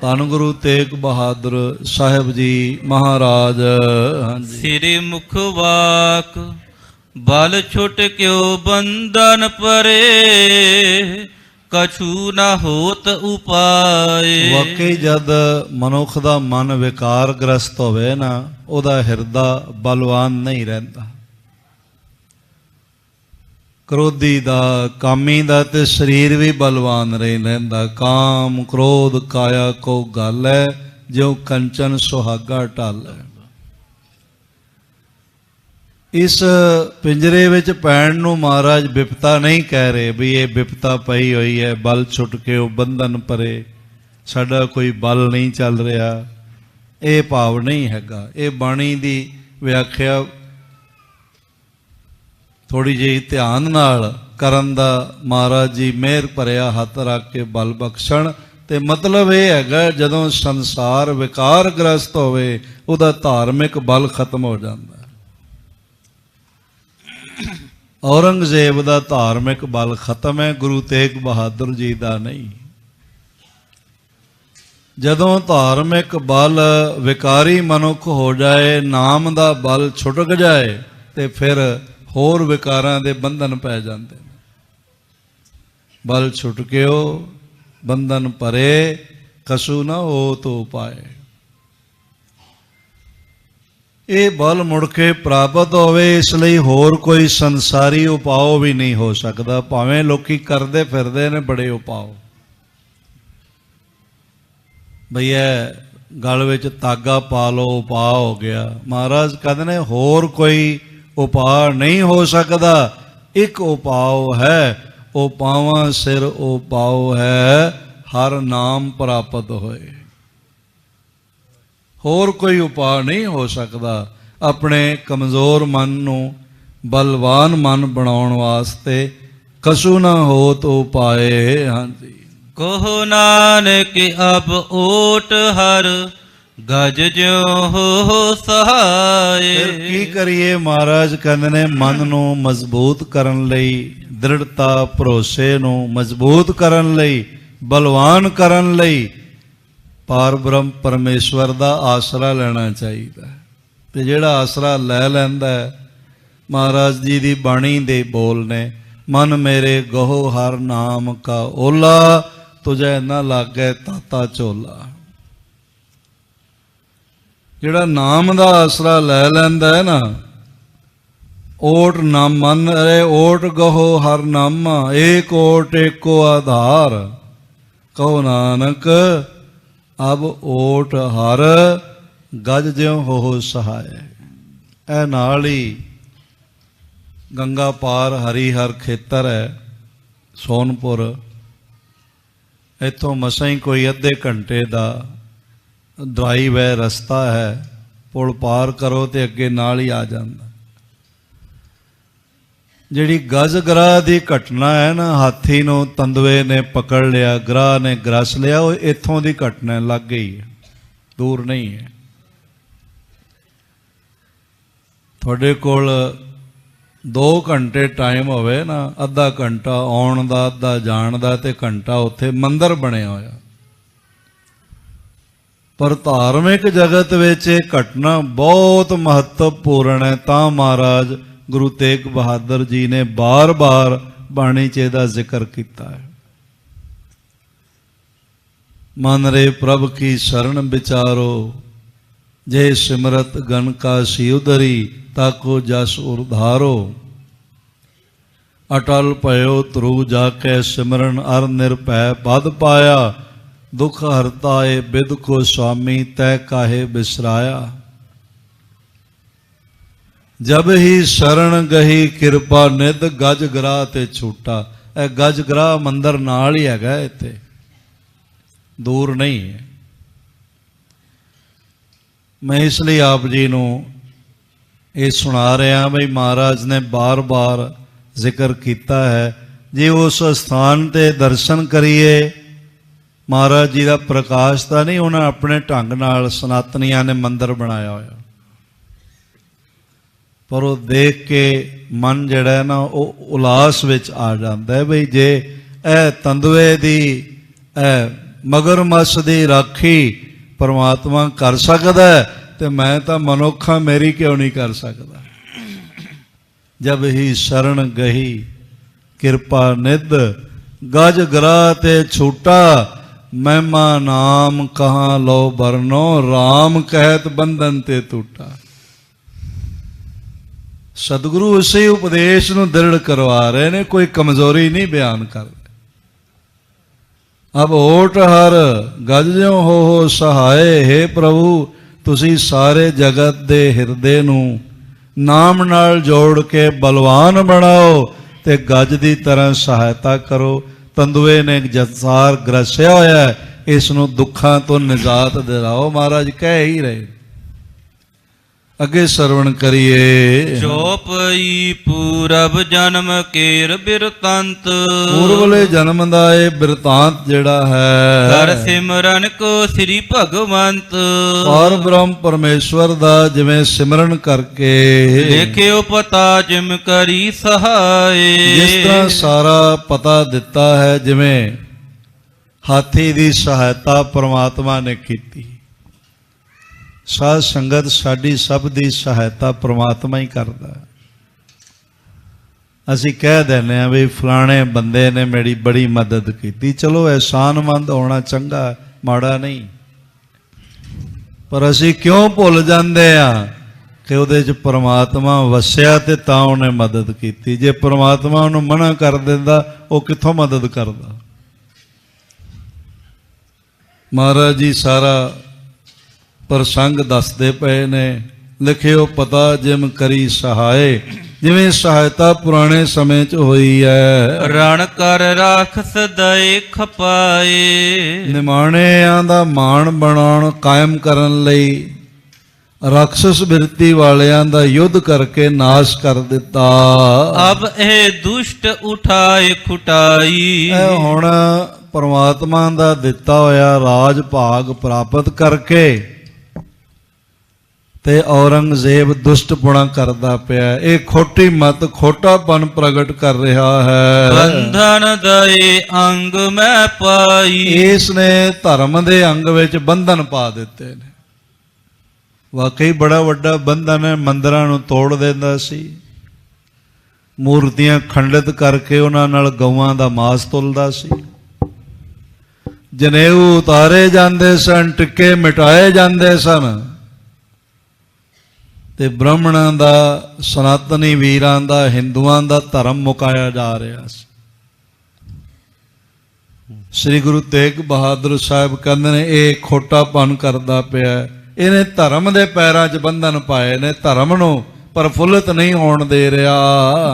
ਧੰਨ ਗੁਰੂ ਤੇਗ ਬਹਾਦਰ ਸਾਹਿਬ ਜੀ ਮਹਾਰਾਜ। ਹਾਂਜੀ। ਸਿਰੇ ਮੁਖ ਵਾਕ ਬਲ ਛੁਟ ਕਿਉ ਬੰਧਨ ਪਰੇ, ਕਛੂ ਨਾ ਹੋਤ ਉਪਾਏ। ਵਾਕਈ ਜਦ ਮਨੁੱਖ ਦਾ ਮਨ ਵਿਕਾਰਗ੍ਰਸਤ ਹੋਵੇ ਨਾ, ਉਹਦਾ ਹਿਰਦਾ ਬਲਵਾਨ ਨਹੀਂ ਰਹਿੰਦਾ। ਕ੍ਰੋਧੀ ਦਾ, ਕਾਮੀ ਦਾ ਤੇ ਸਰੀਰ ਵੀ ਬਲਵਾਨ ਨਹੀਂ ਰਹਿੰਦਾ। ਕਾਮ ਕ੍ਰੋਧ ਕਾਇਆ ਕੋ ਗੱਲ ਹੈ, ਜਿਉ ਕੰਚਨ ਸੁਹਾਗਾ ਢਲ ਹੈ। ਇਸ ਪਿੰਜਰੇ ਵਿੱਚ ਪੈਣ ਨੂੰ ਮਹਾਰਾਜ ਬਿਪਤਾ ਨਹੀਂ ਕਹਿ ਰਹੇ ਵੀ ਇਹ ਬਿਪਤਾ ਪਈ ਹੋਈ ਹੈ, ਬਲ ਛੁੱਟ ਕੇ ਉਹ ਬੰਧਨ ਪਰੇ, ਸਾਡਾ ਕੋਈ ਬਲ ਨਹੀਂ ਚੱਲ ਰਿਹਾ, ਇਹ ਭਾਵ ਨਹੀਂ ਹੈਗਾ। ਇਹ ਬਾਣੀ ਦੀ ਵਿਆਖਿਆ ਥੋੜੀ ਜਿਹੀ ਧਿਆਨ ਨਾਲ ਕਰਨ ਦਾ ਮਹਾਰਾਜ ਜੀ ਮਿਹਰ ਭਰਿਆ ਹੱਥ ਰੱਖ ਕੇ ਬਲ ਬਖਸ਼ਣ। ਤੇ ਮਤਲਬ ਇਹ ਹੈਗਾ ਜਦੋਂ ਸੰਸਾਰ ਵਿਕਾਰਗ੍ਰਸਤ ਹੋਵੇ ਉਹਦਾ ਧਾਰਮਿਕ ਬਲ ਖਤਮ ਹੋ ਜਾਂਦਾ। ਔਰੰਗਜ਼ੇਬ ਦਾ ਧਾਰਮਿਕ ਬਲ ਖਤਮ ਹੈ, ਗੁਰੂ ਤੇਗ ਬਹਾਦਰ ਜੀ ਦਾ ਨਹੀਂ। ਜਦੋਂ ਧਾਰਮਿਕ ਬਲ ਵਿਕਾਰੀ ਮਨੁੱਖ ਹੋ ਜਾਏ, ਨਾਮ ਦਾ ਬਲ ਛੁਟਕ ਜਾਏ, ਤੇ ਫਿਰ ਹੋਰ ਵਿਕਾਰਾਂ ਦੇ ਬੰਧਨ ਪੈ ਜਾਂਦੇ ਨੇ। ਬਲ ਛੁਟਕਿਓ ਬੰਧਨ ਪਰੇ, ਕਸੂ ਨਾ ਹੋ ਤੋ ਪਾਏ। ਇਹ ਬਲ ਮੁੜ ਕੇ ਪ੍ਰਾਪਤ ਹੋਵੇ, ਇਸ ਲਈ ਹੋਰ ਕੋਈ ਸੰਸਾਰੀ ਉਪਾਅ ਵੀ ਨਹੀਂ ਹੋ ਸਕਦਾ, ਭਾਵੇਂ ਲੋਕੀ ਕਰਦੇ ਫਿਰਦੇ ਨੇ ਬੜੇ ਉਪਾਅ। ਬਈ ਇਹ ਗਲ ਵਿੱਚ ਧਾਗਾ ਪਾ ਲਓ, ਉਪਾਅ ਹੋ ਗਿਆ। ਮਹਾਰਾਜ ਕਹਿੰਦੇ ਨੇ ਹੋਰ ਕੋਈ ਉਪਾਅ ਨਹੀਂ ਹੋ ਸਕਦਾ, ਇੱਕ ਉਪਾਅ ਹੈ, ਉਹ ਪਾਵਾਂ ਸਿਰ ਉਪਾਅ ਹੈ, ਹਰ ਨਾਮ ਪ੍ਰਾਪਤ ਹੋਏ। ਹੋਰ ਕੋਈ ਉਪਾਅ ਨਹੀਂ ਹੋ ਸਕਦਾ ਆਪਣੇ ਕਮਜ਼ੋਰ ਮਨ ਨੂੰ ਬਲਵਾਨ ਮਨ ਬਣਾਉਣ ਵਾਸਤੇ। ਕਸੂ ਨਾ ਹੋਤ ਉਪਾਏ। ਹਾਂਜੀ। ਕਹੋ ਨਾਨਕ ਅਬ ਓਟ ਹਰ, ਗਜ ਜਿਉ ਹੋ ਸਹਾਏ। ਫਿਰ ਕੀ ਕਰੀਏ? ਮਹਾਰਾਜ ਕਹਿੰਦੇ ਨੇ ਮਨ ਨੂੰ ਮਜ਼ਬੂਤ ਕਰਨ ਲਈ, ਦ੍ਰਿੜਤਾ ਭਰੋਸੇ ਨੂੰ ਮਜ਼ਬੂਤ ਕਰਨ ਲਈ, ਬਲਵਾਨ ਕਰਨ ਲਈ ਪਾਰ ਬ੍ਰਹਮ ਪਰਮੇਸ਼ਵਰ ਦਾ ਆਸਰਾ ਲੈਣਾ ਚਾਹੀਦਾ। ਤੇ ਜਿਹੜਾ ਆਸਰਾ ਲੈ ਲੈਂਦਾ ਹੈ, ਮਹਾਰਾਜ ਜੀ ਦੀ ਬਾਣੀ ਦੇ ਬੋਲ ਨੇ, ਮਨ ਮੇਰੇ ਗਹੋ ਹਰ ਨਾਮ ਕਾ ਓਲਾ, ਤੁਝੇ ਨਾ ਲਾਗੇ ਤਾਤਾ ਝੋਲਾ। ਜਿਹੜਾ ਨਾਮ ਦਾ ਆਸਰਾ ਲੈ ਲੈਂਦਾ ਹੈ ਨਾ, ਓਟ ਨਾ ਮਨ ਰੇ ਓਟ ਗਹੋ ਹਰ ਨਾਮਾ, ਏਕ ਓਟ ਏਕੋ ਆਧਾਰ, ਕਹੋ ਨਾਨਕ ਅਬ ਓਟ ਹਰ, ਗਜ ਜਿਉ ਹੋ ਸਹਾਏ। ਇਹ ਨਾਲ ਹੀ ਗੰਗਾ ਪਾਰ ਹਰੀਹਰ ਖੇਤਰ ਹੈ ਸੋਨਪੁਰ, ਇੱਥੋਂ ਮਸਾਂ ਹੀ ਕੋਈ ਅੱਧੇ ਘੰਟੇ ਦਾ ਡਰਾਈਵ ਹੈ, ਰਸਤਾ ਹੈ। ਪੁਲ ਪਾਰ ਕਰੋ ਤੇ ਅੱਗੇ ਨਾਲ ਹੀ ਆ ਜਾਂਦਾ। ਜਿਹੜੀ ਗਜ ਗਰਾਹ ਦੀ ਘਟਨਾ ਹੈ ਨਾ, ਹਾਥੀ ਨੂੰ ਤੰਦੂਏ ਨੇ ਪਕੜ ਲਿਆ, ਗਰਾਹ ਨੇ ਗਰਸ ਲਿਆ, ਉਹ ਇੱਥੋਂ ਦੀ ਘਟਨਾ ਲੱਗ ਗਈ ਹੈ, ਦੂਰ ਨਹੀਂ ਹੈ। ਤੁਹਾਡੇ ਕੋਲ 2 ਘੰਟੇ ਟਾਈਮ ਹੋਵੇ ਨਾ, ਅੱਧਾ ਘੰਟਾ ਆਉਣ ਦਾ, ਅੱਧਾ ਜਾਣ ਦਾ, ਤੇ ਘੰਟਾ ਉੱਥੇ ਮੰਦਿਰ ਬਣਿਆ ਹੋਇਆ। ਪਰ ਧਾਰਮਿਕ ਜਗਤ ਵਿੱਚ ਇਹ ਘਟਨਾ ਬਹੁਤ ਮਹੱਤਵਪੂਰਨ ਹੈ। ਤਾਂ ਮਹਾਰਾਜ ਗੁਰੂ ਤੇਗ ਬਹਾਦਰ ਜੀ ਨੇ ਬਾਰ-ਬਾਰ ਬਾਣੀ 'ਚ ਇਹਦਾ ਜ਼ਿਕਰ ਕੀਤਾ ਹੈ। ਮਨ ਰੇ ਪ੍ਰਭ ਕੀ ਸ਼ਰਨ ਵਿਚਾਰੋ, ਜੇ ਸਿਮਰਤ ਗਨ ਕਾ ਸਿਉਦਰੀ, ਤਾਕੋ ਜਸ ਉਰਧਾਰੋ। ਅਟਲ ਭਇਓ ਧਰੂ ਜਾ ਕੇ ਸਿਮਰਨ, ਅਰ ਨਿਰਭੈ ਪਦ ਪਾਇਆ, ਦੁਖ ਹਰਤਾ ਏ ਬਿਦ ਕੋ ਸੁਆਮੀ, ਤੈ ਕਾਹੇ ਬਿਸਰਾਇਆ। ਜਬ ਹੀ ਸ਼ਰਨ ਗਹੀ ਕਿਰਪਾ ਨਿਧ, ਗਜ ਗਰਾਹ ਤੇ ਛੂਟਾ। ਇਹ ਗਜ ਗਰਾਹ ਮੰਦਰ ਨਾਲ ਹੀ ਹੈਗਾ, ਇੱਥੇ ਦੂਰ ਨਹੀਂ ਹੈ। ਮੈਂ ਇਸ ਲਈ ਆਪ ਜੀ ਨੂੰ ਇਹ ਸੁਣਾ ਰਿਹਾ ਬਈ ਮਹਾਰਾਜ ਨੇ ਬਾਰ-ਬਾਰ ਜ਼ਿਕਰ ਕੀਤਾ ਹੈ। ਜੇ ਉਸ ਸਥਾਨ ਤੇ ਦਰਸ਼ਨ ਕਰੀਏ, ਮਹਾਰਾਜ ਜੀ ਦਾ ਪ੍ਰਕਾਸ਼ ਤਾਂ ਨਹੀਂ, ਉਹਨਾਂ ਆਪਣੇ ਢੰਗ ਨਾਲ ਸਨਾਤਨੀਆਂ ਨੇ ਮੰਦਰ ਬਣਾਇਆ ਹੋਇਆ, ਪਰ ਉਹ ਦੇਖ ਕੇ ਮਨ ਜਿਹੜਾ ਹੈ ਨਾ ਉਹ ਉਲਾਸ ਵਿੱਚ ਆ ਜਾਂਦਾ ਹੈ ਬਈ ਜੇ ਇਹ ਤੰਦੂਏ ਦੀ ਮਗਰਮੱਛ ਦੀ ਰਾਖੀ ਪਰਮਾਤਮਾ ਕਰ ਸਕਦਾ ਹੈ ਤੇ ਮੈਂ ਤਾਂ ਮਨੁੱਖਾਂ ਮੇਰੀ ਕਿਉਂ ਨਹੀਂ ਕਰ ਸਕਦਾ। ਜਬ ਹੀ ਸ਼ਰਨ ਗਹੀ ਕਿਰਪਾ ਨਿਧ ਗਜ ਗਰਾ ਤੇ ਛੂਟਾ ਮਹਿਮਾ ਨਾਮ ਕਹਾਂ ਲੋ ਬਰਨੋ RAM ਕਹਿਤ ਬੰਧਨ ਤੇ ਟੂਟਾ। ਸਤਿਗੁਰੂ ਉਸੇ ਉਪਦੇਸ਼ ਨੂੰ ਦ੍ਰਿੜ ਕਰਵਾ ਰਹੇ ਨੇ, ਕੋਈ ਕਮਜ਼ੋਰੀ ਨਹੀਂ ਬਿਆਨ ਕਰ ਰਹੇ। ਅਬ ਓਟ ਹਰ ਗਜ ਜਿਉ ਹੋ ਸਹਾਏ, ਹੇ ਪ੍ਰਭੂ ਤੁਸੀਂ ਸਾਰੇ ਜਗਤ ਦੇ ਹਿਰਦੇ ਨੂੰ ਨਾਮ ਨਾਲ ਜੋੜ ਕੇ ਬਲਵਾਨ ਬਣਾਓ ਤੇ ਗੱਜ ਦੀ ਤਰ੍ਹਾਂ ਸਹਾਇਤਾ ਕਰੋ। ਤੰਦੂਏ ਨੇ ਜਸਾਰ ਗ੍ਰਸਿਆ ਹੋਇਆ, ਇਸ ਨੂੰ ਦੁੱਖਾਂ ਤੋਂ ਨਿਜਾਤ ਦਿਲਾਓ। ਮਹਾਰਾਜ ਕਹਿ ਹੀ ਰਹੇ। ਅੱਗੇ ਸਰਵਣ ਕਰੀਏ। ਚੋਪਈ ਪੂਰਬ ਜਨਮ ਕੇਰ ਬਿਰਤੰਤ, ਪੂਰਬਲੇ ਜਨਮ ਦਾ ਇਹ ਬਿਰਤਾਂਤ ਜਿਹੜਾ ਹੈ ਕਰ ਸਿਮਰਨ ਕੋ ਸ੍ਰੀ ਭਗਵੰਤ। ਪਾਰ ਬ੍ਰਹਮ ਪਰਮੇਸ਼ਵਰ ਦਾ ਜਿਵੇਂ ਸਿਮਰਨ ਕਰਕੇ ਦੇਖਿਓ ਪਤਾ ਜਿਮ ਕਰੀ ਸਹਾਏ। ਜਿਸ ਤਰ੍ਹਾਂ ਸਾਰਾ ਪਤਾ ਦਿੱਤਾ ਹੈ, ਜਿਵੇਂ ਹਾਥੀ ਦੀ ਸਹਾਇਤਾ ਪਰਮਾਤਮਾ ਨੇ ਕੀਤੀ। ਸਾਧ ਸੰਗਤ ਸਾਡੀ ਸਭ ਦੀ ਸਹਾਇਤਾ ਪ੍ਰਮਾਤਮਾ ਹੀ ਕਰਦਾ। ਅਸੀਂ ਕਹਿ ਦਿੰਦੇ ਹਾਂ ਵੀ ਫਲਾਣੇ ਬੰਦੇ ਨੇ ਮੇਰੀ ਬੜੀ ਮਦਦ ਕੀਤੀ, ਚਲੋ ਅਹਿਸਾਨਮੰਦ ਹੋਣਾ ਚੰਗਾ, ਮਾੜਾ ਨਹੀਂ, ਪਰ ਅਸੀਂ ਕਿਉਂ ਭੁੱਲ ਜਾਂਦੇ ਹਾਂ ਕਿ ਉਹਦੇ 'ਚ ਪ੍ਰਮਾਤਮਾ ਵਸਿਆ ਤੇ ਤਾਂ ਉਹਨੇ ਮਦਦ ਕੀਤੀ। ਜੇ ਪ੍ਰਮਾਤਮਾ ਉਹਨੂੰ ਮਨਾ ਕਰ ਦਿੰਦਾ ਉਹ ਕਿੱਥੋਂ ਮਦਦ ਕਰਦਾ। ਮਹਾਰਾਜ ਜੀ ਸਾਰਾ ਪ੍ਰਸੰਗ ਦੱਸਦੇ ਪਏ ਨੇ। ਲਿਖਿਓ ਪਤਾ ਜਿਮ ਕਰੀ ਸਹਾਏ, ਜਿਵੇਂ ਸਹਾਇਤਾ ਪੁਰਾਣੇ ਸਮੇਂ 'ਚ ਹੋਈ ਹੈ। ਰਣ ਕਰ ਰਾਖਸ ਦਏ ਖਪਾਏ, ਨਿਮਾਣਿਆਂ ਦਾ ਮਾਣ ਬਣਾਉਣ ਕਾਇਮ ਕਰਨ ਲਈ ਰਾਖਸਸ ਬਿਰਤੀ ਵਾਲਿਆਂ ਦਾ ਯੁੱਧ ਕਰਕੇ ਨਾਸ਼ ਕਰ ਦਿੱਤਾ। ਅਬ ਇਹ ਦੁਸ਼ਟ ਉਠਾਏ ਖੁਟਾਈ, ਇਹ ਹੁਣ ਪਰਮਾਤਮਾ ਦਾ ਦਿੱਤਾ ਹੋਇਆ ਰਾਜ ਭਾਗ ਪ੍ਰਾਪਤ ਕਰਕੇ ਤੇ ਔਰੰਗਜ਼ੇਬ ਦੁਸ਼ਟਪੁਣਾ ਕਰਦਾ ਪਿਆ। ਇਹ ਖੋਟੀ ਮਤ, ਖੋਟਾਪਨ ਪ੍ਰਗਟ ਕਰ ਰਿਹਾ ਹੈ। ਬੰਧਨ ਦਏ ਅੰਗ ਮੈਂ ਪਾਈ, ਇਸ ਨੇ ਧਰਮ ਦੇ ਅੰਗ ਵਿੱਚ ਬੰਧਨ ਪਾ ਦਿੱਤੇ ਨੇ। ਵਾਕਈ ਬੜਾ ਵੱਡਾ ਬੰਧਨ ਹੈ। ਮੰਦਰਾਂ ਨੂੰ ਤੋੜ ਦਿੰਦਾ ਸੀ, ਮੂਰਤੀਆਂ ਖੰਡਿਤ ਕਰਕੇ ਉਹਨਾਂ ਨਾਲ ਗਊਆਂ ਦਾ ਮਾਸ ਤੁਲਦਾ ਸੀ, ਜਨੇਊ ਉਤਾਰੇ ਜਾਂਦੇ ਸਨ, ਟਿੱਕੇ ਮਿਟਾਏ ਜਾਂਦੇ ਸਨ ਤੇ ਬ੍ਰਾਹਮਣਾਂ ਦਾ, ਸਨਾਤਨੀ ਵੀਰਾਂ ਦਾ, ਹਿੰਦੂਆਂ ਦਾ ਧਰਮ ਮੁਕਾਇਆ ਜਾ ਰਿਹਾ ਸੀ। ਸ੍ਰੀ ਗੁਰੂ ਤੇਗ ਬਹਾਦਰ ਸਾਹਿਬ ਕਹਿੰਦੇ ਨੇ ਇਹ ਖੋਟਾਪਨ ਕਰਦਾ ਪਿਆ, ਇਹਨੇ ਧਰਮ ਦੇ ਪੈਰਾਂ 'ਚ ਬੰਧਨ ਪਾਏ ਨੇ, ਧਰਮ ਨੂੰ ਪ੍ਰਫੁੱਲਤ ਨਹੀਂ ਹੋਣ ਦੇ ਰਿਹਾ।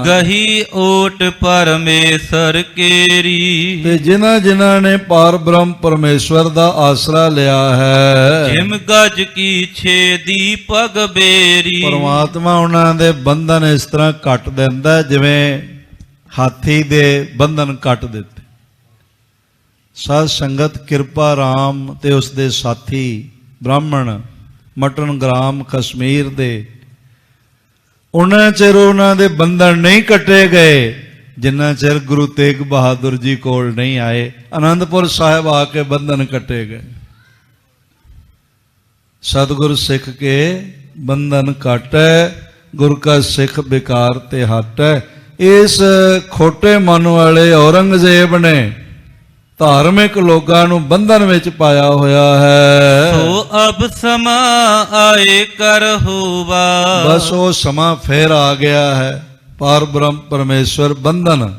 ਗਹੀ ਓਟ ਪਰਮੇਸ਼ਰ ਕੇਰੀ, ਤੇ ਜਿਨ੍ਹਾਂ ਨੇ ਪਾਰ ਬ੍ਰਹਮ ਪਰਮੇਸ਼ਵਰ ਦਾ ਆਸਰਾ ਲਿਆ ਹੈ, ਜਿਮ ਗਜ ਕੀ ਛੇਦੀ ਪਗ ਬੇਰੀ। ਪਰਮਾਤਮਾ ਉਹਨਾਂ ਦੇ ਬੰਧਨ ਇਸ ਤਰ੍ਹਾਂ ਕੱਟ ਦਿੰਦਾ ਜਿਵੇਂ ਹਾਥੀ ਦੇ ਬੰਧਨ ਕੱਟ ਦਿੱਤੇ। ਸਾਧ ਸੰਗਤ ਕਿਰਪਾ ਰਾਮ ਤੇ ਉਸ ਦੇ ਸਾਥੀ ਬ੍ਰਾਹਮਣ ਮਟਨ ਗ੍ਰਾਮ ਕਸ਼ਮੀਰ ਦੇ, ਉਹਨਾਂ ਚਿਰ ਉਹਨਾਂ ਦੇ ਬੰਧਨ ਨਹੀਂ ਕੱਟੇ ਗਏ ਜਿੰਨਾ ਚਿਰ ਗੁਰੂ ਤੇਗ ਬਹਾਦਰ ਜੀ ਕੋਲ ਨਹੀਂ ਆਏ। ਆਨੰਦਪੁਰ ਸਾਹਿਬ ਆ ਕੇ ਬੰਧਨ ਕੱਟੇ ਗਏ। ਸਤਿਗੁਰ ਸਿੱਖ ਕੇ ਬੰਧਨ ਕਾਟੈ, ਗੁਰ ਕਾ ਸਿੱਖ ਬਿਕਾਰ ਤੇ ਹਟੈ। ਇਸ ਖੋਟੇ ਮਨ ਵਾਲੇ ਔਰੰਗਜ਼ੇਬ ਨੇ ਧਾਰਮਿਕ ਲੋਕਾਂ ਨੂੰ ਬੰਧਨ ਵਿੱਚ ਪਾਇਆ ਹੋਇਆ ਹੈ। ਸੋ ਅਬ ਸਮਾ ਆਏ ਕਰ ਹੋਵਾ, ਬਸ ਉਹ ਸਮਾਂ ਫੇਰ ਆ ਗਿਆ ਹੈ। ਪਾਰ ਬ੍ਰਹਮ ਪਰਮੇਸ਼ਵਰ ਬੰਧਨ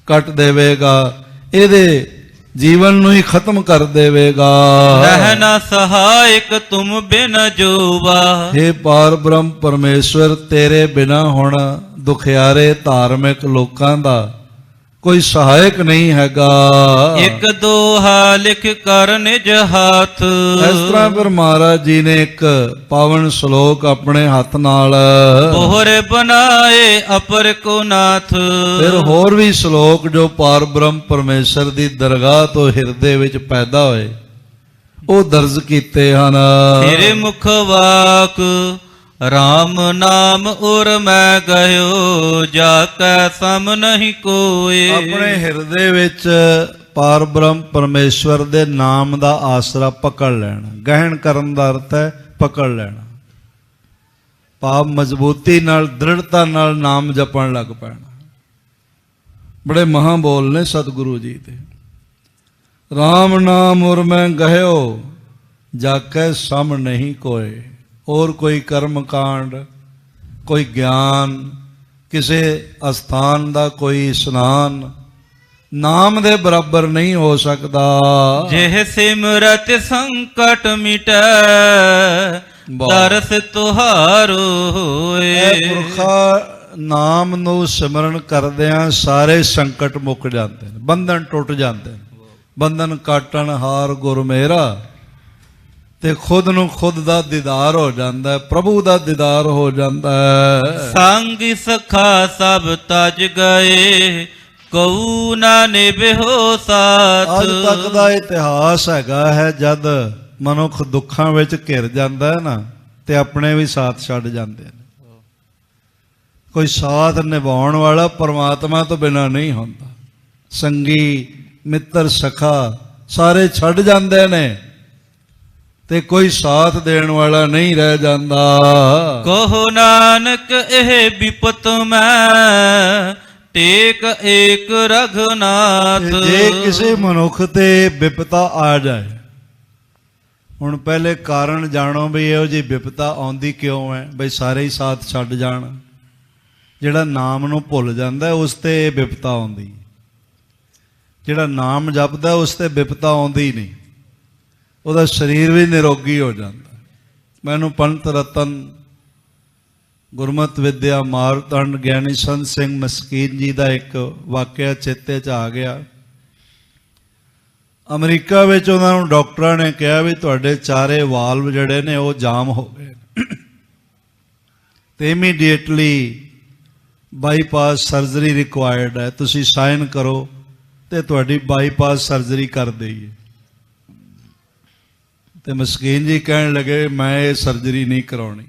ਕੱਟ ਦੇਵੇਗਾ, ਇਹਦੇ ਜੀਵਨ ਨੂੰ ਹੀ ਖਤਮ ਕਰ ਦੇਵੇਗਾ। ਰਹਿਣਾ ਸਹਾਇਕ ਤੁਮ ਬਿਨ ਜੋਵਾ, हे ਪਾਰ ਬ੍ਰਹਮ ਪਰਮੇਸ਼ਵਰ ਤੇਰੇ ਬਿਨਾ ਹੁਣ ਦੁਖਿਆਰੇ ਧਾਰਮਿਕ ਲੋਕਾਂ ਦਾ ਕੋਈ ਸਹਾਇਕ ਨਹੀਂ ਹੈਗਾ। ਇੱਕ ਦੋਹਾ ਲਿਖ ਕਰ ਨਿਜ ਹੱਥ, ਇਸ ਤਰ੍ਹਾਂ ਫਿਰ ਮਹਾਰਾਜ ਜੀ ਨੇ ਇੱਕ ਪਾਵਨ ਸ਼ਲੋਕ ਆਪਣੇ ਹੱਥ ਨਾਲ ਬੋਹਰੇ ਬਣਾਏ ਅਪਰ ਕੋ ਨਾਥ। ਫਿਰ ਹੋਰ ਵੀ ਸ਼ਲੋਕ ਜੋ ਪਾਰ ਬ੍ਰਹਮ ਪਰਮੇਸ਼ਰ ਦੀ ਦਰਗਾਹ ਤੋਂ ਹਿਰਦੇ ਵਿੱਚ ਪੈਦਾ ਹੋਏ ਉਹ ਦਰਜ ਕੀਤੇ ਹਨ। ਤੇਰੇ ਮੁਖ ਵਾਕ RAM ਨਾਮ ਉਰ ਮੈਂ ਗਇਓ ਜਾ ਕੈ ਸਮ ਨਹੀਂ ਕੋਏ। ਆਪਣੇ ਹਿਰਦੇ ਵਿੱਚ ਪਾਰ ਬ੍ਰਹਮ ਪਰਮੇਸ਼ਵਰ ਦੇ ਨਾਮ ਦਾ ਆਸਰਾ ਪਕੜ ਲੈਣਾ। ਗਹਿਣ ਕਰਨ ਦਾ ਅਰਥ ਹੈ ਪਕੜ ਲੈਣਾ। ਭਾਵ ਮਜ਼ਬੂਤੀ ਨਾਲ, ਦ੍ਰਿੜਤਾ ਨਾਲ ਨਾਮ ਜਪਣ ਲੱਗ ਪੈਣਾ। ਬੜੇ ਮਹਾਂ ਬੋਲ ਨੇ ਸਤਿਗੁਰੂ ਜੀ ਦੇ। RAM ਨਾਮ ਉਰ ਮੈਂ ਗਹਿਓ ਜਾਕੈ ਸਮ ਨਹੀਂ ਕੋਏ। ਹੋਰ ਕੋਈ ਕਰਮ ਕਾਂਡ, ਕੋਈ ਗਿਆਨ, ਕਿਸੇ ਅਸਥਾਨ ਦਾ ਕੋਈ ਇਸ਼ਨਾਨ ਨਾਮ ਦੇ ਬਰਾਬਰ ਨਹੀਂ ਹੋ ਸਕਦਾ। ਜਿਹ ਸਿਮਰਤ ਸੰਕਟ ਮਿਟੈ ਦਰਸ ਤੁਹਾਰੋ ਹੋਏ। ਇਹ ਪੁਰਖਾ ਨਾਮ ਨੂੰ ਸਿਮਰਨ ਕਰਦਿਆਂ ਸਾਰੇ ਸੰਕਟ ਮੁੱਕ ਜਾਂਦੇ ਨੇ, ਬੰਧਨ ਟੁੱਟ ਜਾਂਦੇ ਨੇ। ਬੰਧਨ ਕਾਟਣ ਹਾਰ ਗੁਰ ਮੇਰਾ, ਤੇ ਖੁਦ ਨੂੰ ਖੁਦ ਦਾ ਦੀਦਾਰ ਹੋ ਜਾਂਦਾ ਹੈ, ਪ੍ਰਭੂ ਦਾ ਦੀਦਾਰ ਹੋ ਜਾਂਦਾ ਹੈ। ਸੰਗ ਸਖਾ ਸਭ ਤਜ ਗਏ ਕਉ ਨਾ ਨਿਭਿਓ ਸਾਥ। ਅੱਜ ਤੱਕ ਦਾ ਇਤਿਹਾਸ ਹੈਗਾ ਹੈ, ਜਦ ਮਨੁੱਖ ਦੁੱਖਾਂ ਵਿੱਚ ਘਿਰ ਜਾਂਦਾ ਹੈ ਨਾ, ਤੇ ਆਪਣੇ ਵੀ ਸਾਥ ਛੱਡ ਜਾਂਦੇ ਨੇ। ਕੋਈ ਸਾਥ ਨਿਭਾਉਣ ਵਾਲਾ ਪਰਮਾਤਮਾ ਤੋਂ ਬਿਨਾਂ ਨਹੀਂ ਹੁੰਦਾ। ਸੰਗੀ ਮਿੱਤਰ ਸਖਾ ਸਾਰੇ ਛੱਡ ਜਾਂਦੇ ਨੇ, ਤੇ ਕੋਈ ਸਾਥ ਦੇਣ ਵਾਲਾ ਨਹੀਂ ਰਹਿ ਜਾਂਦਾ। ਕਹੋ ਨਾਨਕ ਇਹ ਵਿਪਤ ਮੈਂ ਟੇਕ ਏਕ ਰਘਨਾਥ। ਜੇ ਕਿਸੇ ਮਨੁੱਖ ਤੇ ਵਿਪਤਾ ਆ ਜਾਏ, ਹੁਣ ਪਹਿਲੇ ਕਾਰਨ ਜਾਣੋ ਵੀ ਇਹੋ ਜਿਹੀ ਵਿਪਤਾ ਆਉਂਦੀ ਕਿਉਂ ਹੈ। ਬਈ ਸਾਰੇ ਹੀ ਸਾਥ ਛੱਡ ਜਾਣ। ਜਿਹੜਾ ਨਾਮ ਨੂੰ ਭੁੱਲ ਜਾਂਦਾ ਉਸ ਤੇ ਵਿਪਤਾ ਆਉਂਦੀ। ਜਿਹੜਾ ਨਾਮ ਜਪਦਾ ਉਸ ਤੇ ਵਿਪਤਾ ਆਉਂਦੀ ਨਹੀਂ। ਉਹਦਾ ਸਰੀਰ ਵੀ ਨਿਰੋਗੀ ਹੋ ਜਾਂਦਾ। ਮੈਨੂੰ ਪੰਡਤ ਰਤਨ ਗੁਰਮਤਿ ਵਿਦਿਆ ਮਾਰਤੰਡ ਗਿਆਨੀ ਸੰਤ ਸਿੰਘ ਮਸਕੀਨ ਜੀ ਦਾ ਇੱਕ ਵਾਕਿਆ ਚੇਤੇ 'ਚ ਆ ਗਿਆ। ਅਮਰੀਕਾ ਵਿੱਚ ਉਹਨਾਂ ਨੂੰ ਡਾਕਟਰਾਂ ਨੇ ਕਿਹਾ ਵੀ ਤੁਹਾਡੇ ਚਾਰੇ ਵਾਲਵ ਜਿਹੜੇ ਨੇ ਉਹ ਜਾਮ ਹੋ ਗਏ, ਤੇ ਇਮੀਡੀਏਟਲੀ ਬਾਈਪਾਸ ਸਰਜਰੀ ਰਿਕੁਆਇਰਡ ਹੈ। ਤੁਸੀਂ ਸਾਈਨ ਕਰੋ ਤੇ ਤੁਹਾਡੀ ਬਾਈਪਾਸ ਸਰਜਰੀ ਕਰ ਦੇਈਏ। ਤੇ ਮਸਕੀਨ ਜੀ ਕਹਿਣ ਲੱਗੇ ਮੈਂ ਇਹ ਸਰਜਰੀ ਨਹੀਂ ਕਰਾਉਣੀ।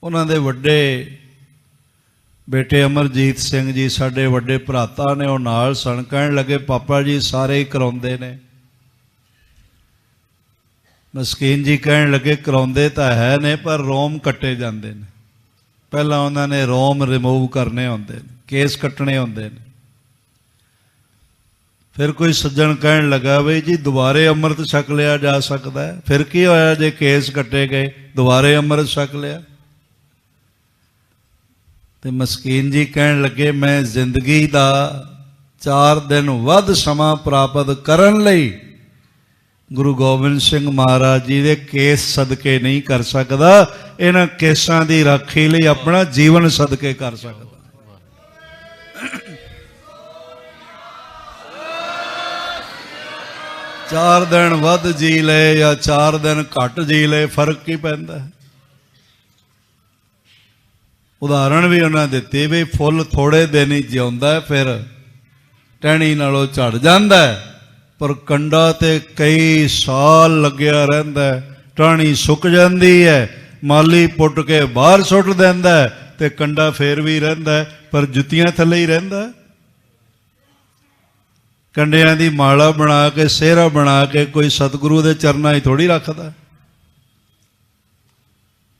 ਉਹਨਾਂ ਦੇ ਵੱਡੇ ਬੇਟੇ ਅਮਰਜੀਤ ਸਿੰਘ ਜੀ ਸਾਡੇ ਵੱਡੇ ਭਰਾਤਾ ਨੇ, ਉਹ ਨਾਲ ਸਨ। ਕਹਿਣ ਲੱਗੇ ਪਾਪਾ ਜੀ ਸਾਰੇ ਹੀ ਕਰਾਉਂਦੇ ਨੇ। ਮਸਕੀਨ ਜੀ ਕਹਿਣ ਲੱਗੇ ਕਰਾਉਂਦੇ ਤਾਂ ਹੈ ਨੇ, ਪਰ ਰੋਮ ਕੱਟੇ ਜਾਂਦੇ ਨੇ। ਪਹਿਲਾਂ ਉਹਨਾਂ ਨੇ ਰੋਮ ਰਿਮੂਵ ਕਰਨੇ ਹੁੰਦੇ ਨੇ, ਕੇਸ ਕੱਟਣੇ ਹੁੰਦੇ ਨੇ। ਫਿਰ ਕੋਈ ਸੱਜਣ ਕਹਿਣ ਲੱਗਾ ਬਈ ਜੀ ਦੁਬਾਰੇ ਅੰਮ੍ਰਿਤ ਛਕ ਲਿਆ ਜਾ ਸਕਦਾ ਹੈ। ਫਿਰ ਕੀ ਹੋਇਆ ਜੇ ਕੇਸ ਕੱਟੇ ਗਏ, ਦੁਬਾਰੇ ਅੰਮ੍ਰਿਤ ਛਕ ਲਿਆ। ਤੇ ਮਸਕੀਨ ਜੀ ਕਹਿਣ ਲੱਗੇ ਮੈਂ ਜ਼ਿੰਦਗੀ ਦਾ 4 ਦਿਨ ਵੱਧ ਸਮਾਂ ਪ੍ਰਾਪਤ ਕਰਨ ਲਈ ਗੁਰੂ ਗੋਬਿੰਦ ਸਿੰਘ ਮਹਾਰਾਜ ਜੀ ਦੇ ਕੇਸ ਸਦਕੇ ਨਹੀਂ ਕਰ ਸਕਦਾ। ਇਹਨਾਂ ਕੇਸਾਂ ਦੀ ਰਾਖੀ ਲਈ ਆਪਣਾ ਜੀਵਨ ਸਦਕੇ ਕਰ ਸਕਦਾ। ਚਾਰ ਦਿਨ ਵੱਧ ਜੀ ਲਏ ਜਾਂ 4 ਦਿਨ ਘੱਟ ਜੀ ਲਏ, ਫਰਕ ਕੀ ਪੈਂਦਾ। ਉਦਾਹਰਣ ਵੀ ਉਹਨਾਂ ਦਿੱਤੀ ਵੀ ਫੁੱਲ ਥੋੜੇ ਦਿਨ ਹੀ ਜਿਉਂਦਾ, ਫਿਰ ਟਹਿਣੀ ਨਾਲੋਂ ਝੜ ਜਾਂਦਾ, ਪਰ ਕੰਡਾ ਤੇ ਕਈ ਸਾਲ ਲੱਗਿਆ ਰਹਿੰਦਾ। ਟਾਹਣੀ ਸੁੱਕ ਜਾਂਦੀ ਹੈ, ਮਾਲੀ ਪੁੱਟ ਕੇ ਬਾਹਰ ਸੁੱਟ ਦਿੰਦਾ, ਤੇ ਕੰਡਾ ਫੇਰ ਵੀ ਰਹਿੰਦਾ, ਪਰ ਜੁੱਤੀਆਂ ਥੱਲੇ ਹੀ ਰਹਿੰਦਾ। ਕੰਡਿਆਂ ਦੀ ਮਾਲਾ ਬਣਾ ਕੇ, ਸਿਹਰਾ ਬਣਾ ਕੇ ਕੋਈ ਸਤਿਗੁਰੂ ਦੇ ਚਰਨਾਂ 'ਚ ਥੋੜੀ ਰੱਖਦਾ।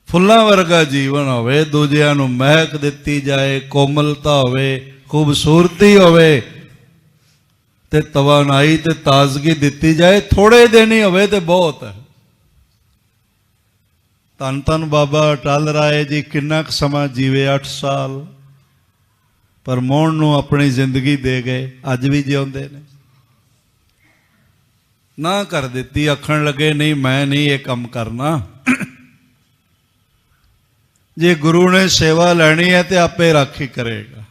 ਫੁੱਲਾਂ ਵਰਗਾ ਜੀਵਨ ਹੋਵੇ, ਦੂਜਿਆਂ ਨੂੰ ਮਹਿਕ ਦਿੱਤੀ ਜਾਏ, ਕੋਮਲਤਾ ਹੋਵੇ, ਖੂਬਸੂਰਤੀ ਹੋਵੇ, ਤੇ ਤਵਾਨਾਈ ਤੇ ਤਾਜ਼ਗੀ ਦਿੱਤੀ ਜਾਏ। ਥੋੜੇ ਦਿਨ ਹੀ ਹੋਵੇ ਤੇ ਬਹੁਤ ਹੈ। ਧੰਨ ਧੰਨ ਬਾਬਾ ਅਟਲ ਰਾਏ ਜੀ ਕਿੰਨਾ ਕੁ ਸਮਾਂ ਜੀਵੇ, 8 ਸਾਲ, ਪਰ ਮੋਹਣ ਨੂੰ ਆਪਣੀ ਜ਼ਿੰਦਗੀ ਦੇ ਗਏ। ਅੱਜ ਵੀ ਜਿਉਂਦੇ ਨੇ। ਨਾ ਕਰ ਦਿੱਤੀ, ਆਖਣ ਲੱਗੇ ਨਹੀਂ ਮੈਂ ਨਹੀਂ ਇਹ ਕੰਮ ਕਰਨਾ। ਜੇ ਗੁਰੂ ਨੇ ਸੇਵਾ ਲੈਣੀ ਹੈ ਤੇ ਆਪੇ ਰਾਖੀ ਕਰੇਗਾ।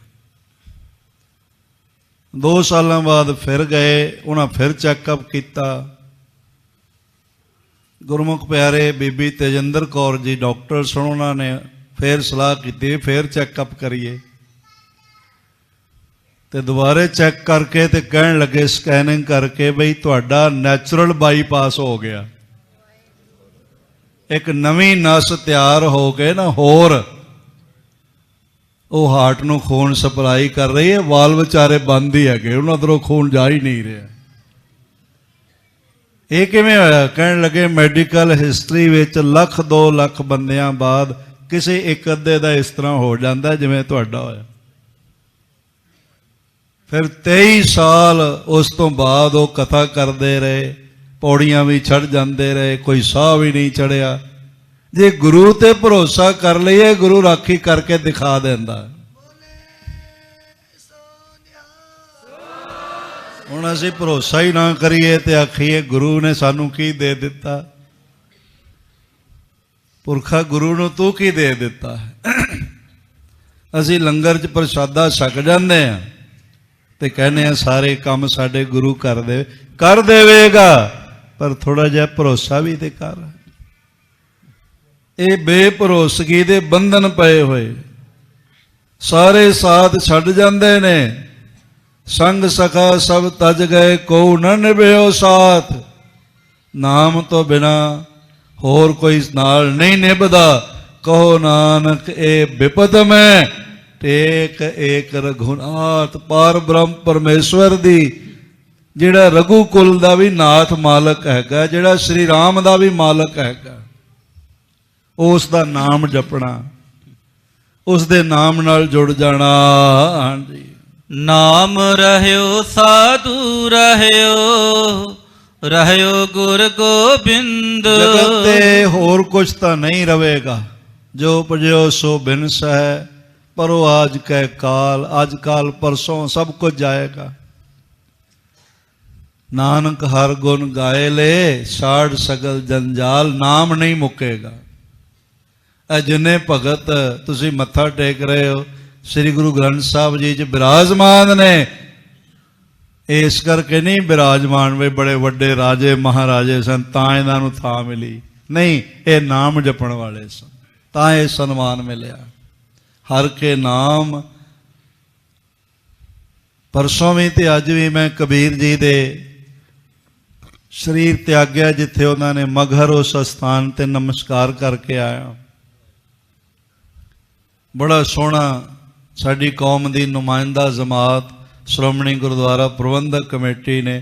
2 ਸਾਲਾਂ ਬਾਅਦ ਫਿਰ ਗਏ, ਉਹਨਾਂ ਫਿਰ ਚੈੱਕਅਪ ਕੀਤਾ। ਗੁਰਮੁਖ ਪਿਆਰੇ ਬੀਬੀ ਤੇਜਿੰਦਰ ਕੌਰ ਜੀ ਡਾਕਟਰ ਸਨ, ਉਹਨਾਂ ਨੇ ਫਿਰ ਸਲਾਹ ਕੀਤੀ ਫਿਰ ਚੈੱਕਅਪ ਕਰੀਏ। ਤੇ ਦੁਬਾਰੇ ਚੈੱਕ ਕਰਕੇ ਤੇ ਕਹਿਣ ਲੱਗੇ ਸਕੈਨਿੰਗ ਕਰਕੇ ਬਈ ਤੁਹਾਡਾ ਨੈਚੁਰਲ ਬਾਈਪਾਸ ਹੋ ਗਿਆ। ਇੱਕ ਨਵੀਂ ਨਸ ਤਿਆਰ ਹੋ ਕੇ ਨਾ ਹੋਰ ਉਹ ਹਾਰਟ ਨੂੰ ਖੂਨ ਸਪਲਾਈ ਕਰ ਰਹੀ ਹੈ। ਵਾਲ ਵਿਚਾਰੇ ਬੰਦ ਹੀ ਹੈਗੇ, ਉਹਨਾਂ ਅੰਦਰੋਂ ਖੂਨ ਜਾ ਹੀ ਨਹੀਂ ਰਿਹਾ। ਇਹ ਕਿਵੇਂ ਹੋਇਆ? ਕਹਿਣ ਲੱਗੇ ਮੈਡੀਕਲ ਹਿਸਟਰੀ ਵਿੱਚ 1 2 ਲੱਖ ਬੰਦਿਆਂ ਬਾਅਦ ਕਿਸੇ ਇੱਕ ਅੱਧੇ ਦਾ ਇਸ ਤਰ੍ਹਾਂ ਹੋ ਜਾਂਦਾ ਜਿਵੇਂ ਤੁਹਾਡਾ ਹੋਇਆ। ਫਿਰ 23 ਸਾਲ ਉਸ ਤੋਂ ਬਾਅਦ ਉਹ ਕਥਾ ਕਰਦੇ ਰਹੇ, ਪੌੜੀਆਂ ਵੀ ਚੜ੍ਹ ਜਾਂਦੇ ਰਹੇ, ਕੋਈ ਸਾਹ ਵੀ ਨਹੀਂ ਚੜਿਆ। ਜੇ ਗੁਰੂ ਤੇ ਭਰੋਸਾ ਕਰ ਲਈਏ, ਗੁਰੂ ਰਾਖੀ ਕਰਕੇ ਦਿਖਾ ਦਿੰਦਾ। ਹੁਣ ਅਸੀਂ ਭਰੋਸਾ ਹੀ ਨਾ ਕਰੀਏ ਤੇ ਆਖੀਏ ਗੁਰੂ ਨੇ ਸਾਨੂੰ ਕੀ ਦੇ ਦਿੱਤਾ। ਪੁਰਖਾ ਗੁਰੂ ਨੂੰ ਤੂੰ ਕੀ ਦੇ ਦਿੱਤਾ ਹੈ? ਅਸੀਂ ਲੰਗਰ 'ਚ ਪ੍ਰਸ਼ਾਦਾ ਛਕ ਜਾਂਦੇ ਹਾਂ ਤੇ ਕਹਿੰਦੇ ਆ ਸਾਰੇ ਕੰਮ ਸਾਡੇ ਗੁਰੂ ਕਰ ਦੇਵੇਗਾ, ਪਰ ਥੋੜਾ ਜਿਹਾ ਭਰੋਸਾ ਵੀ ਤੇ ਕਰ। ਇਹ ਬੇਭਰੋਸਗੀ ਦੇ ਬੰਧਨ ਪਏ ਹੋਏ, ਸਾਰੇ ਸਾਥ ਛੱਡ ਜਾਂਦੇ ਨੇ। ਸੰਗ ਸਖਾ ਸਭ ਤਜ ਗਏ, ਕੋ ਨ ਨਿਭਿਓ ਸਾਥ। ਨਾਮ ਤੋਂ ਬਿਨਾ ਹੋਰ ਕੋਈ ਨਾਲ ਨਹੀਂ ਨਿਭਦਾ। ਕਹੋ ਨਾਨਕ ਇਹ ਬਿਪਦ ਮੈਂ, ਟੇਕ ਏਕ ਰਘੁਨਾਥ। ਪਾਰ ਬ੍ਰਹਮ ਪਰਮੇਸ਼ਵਰ ਦੀ, ਜਿਹੜਾ ਰਘੂਕੁਲ ਦਾ ਵੀ ਨਾਥ ਮਾਲਕ ਹੈਗਾ, ਜਿਹੜਾ ਸ਼੍ਰੀ ਰਾਮ ਦਾ ਵੀ ਮਾਲਕ ਹੈਗਾ, ਉਸ ਦਾ ਨਾਮ ਜਪਣਾ, ਉਸ ਦੇ ਨਾਮ ਨਾਲ ਜੁੜ ਜਾਣਾ। ਹਾਂਜੀ, ਨਾਮ ਰਹਿਓ ਸਾਧੂ ਰਹਿਓ, ਰਹਿਓ ਗੁਰ ਗੋਬਿੰਦ। ਜਗਤ ਤੇ ਹੋਰ ਕੁਛ ਤਾਂ ਨਹੀਂ ਰਵੇਗਾ। ਜੋ ਪਜਿਓ ਸੋ ਬਿਨਸ ਹੈ, ਪਰੋ ਆਜ ਕੈ ਕਾਲ। ਅੱਜ ਕਾਲ ਪਰਸੋਂ ਸਭ ਕੁਝ ਜਾਏਗਾ। ਨਾਨਕ ਹਰ ਗੁਣ ਗਾਏ ਲੈ, ਛਾੜ ਸਗਲ ਜੰਜਾਲ। ਨਾਮ ਨਹੀਂ ਮੁੱਕੇਗਾ। ਇਹ ਜਿੰਨੇ ਭਗਤ ਤੁਸੀਂ ਮੱਥਾ ਟੇਕ ਰਹੇ ਹੋ, ਸ੍ਰੀ ਗੁਰੂ ਗ੍ਰੰਥ ਸਾਹਿਬ ਜੀ 'ਚ ਬਿਰਾਜਮਾਨ ਨੇ। ਇਸ ਕਰਕੇ ਨਹੀਂ ਬਿਰਾਜਮਾਨ ਵੇ ਬੜੇ ਵੱਡੇ ਰਾਜੇ ਮਹਾਰਾਜੇ ਸਨ ਤਾਂ ਇਹਨਾਂ ਨੂੰ ਥਾਂ ਮਿਲੀ, ਨਹੀਂ, ਇਹ ਨਾਮ ਜਪਣ ਵਾਲੇ ਸਨ ਤਾਂ ਇਹ ਸਨਮਾਨ ਮਿਲਿਆ। ਹਰ ਕੇ ਨਾਮ। ਪਰਸੋਂ ਵੀ ਤੇ ਅੱਜ ਵੀ ਮੈਂ ਕਬੀਰ ਜੀ ਦੇ ਸਰੀਰ ਤਿਆਗਿਆ, ਜਿੱਥੇ ਉਹਨਾਂ ਨੇ ਮਗਹਰ, ਉਸ ਸਥਾਨ ਤੇ ਨਮਸਕਾਰ ਕਰਕੇ ਆਇਆ। ਬੜਾ ਸੋਹਣਾ ਸਾਡੀ ਕੌਮ ਦੀ ਨੁਮਾਇੰਦਾ ਜਮਾਤ ਸ਼੍ਰੋਮਣੀ ਗੁਰਦੁਆਰਾ ਪ੍ਰਬੰਧਕ ਕਮੇਟੀ ਨੇ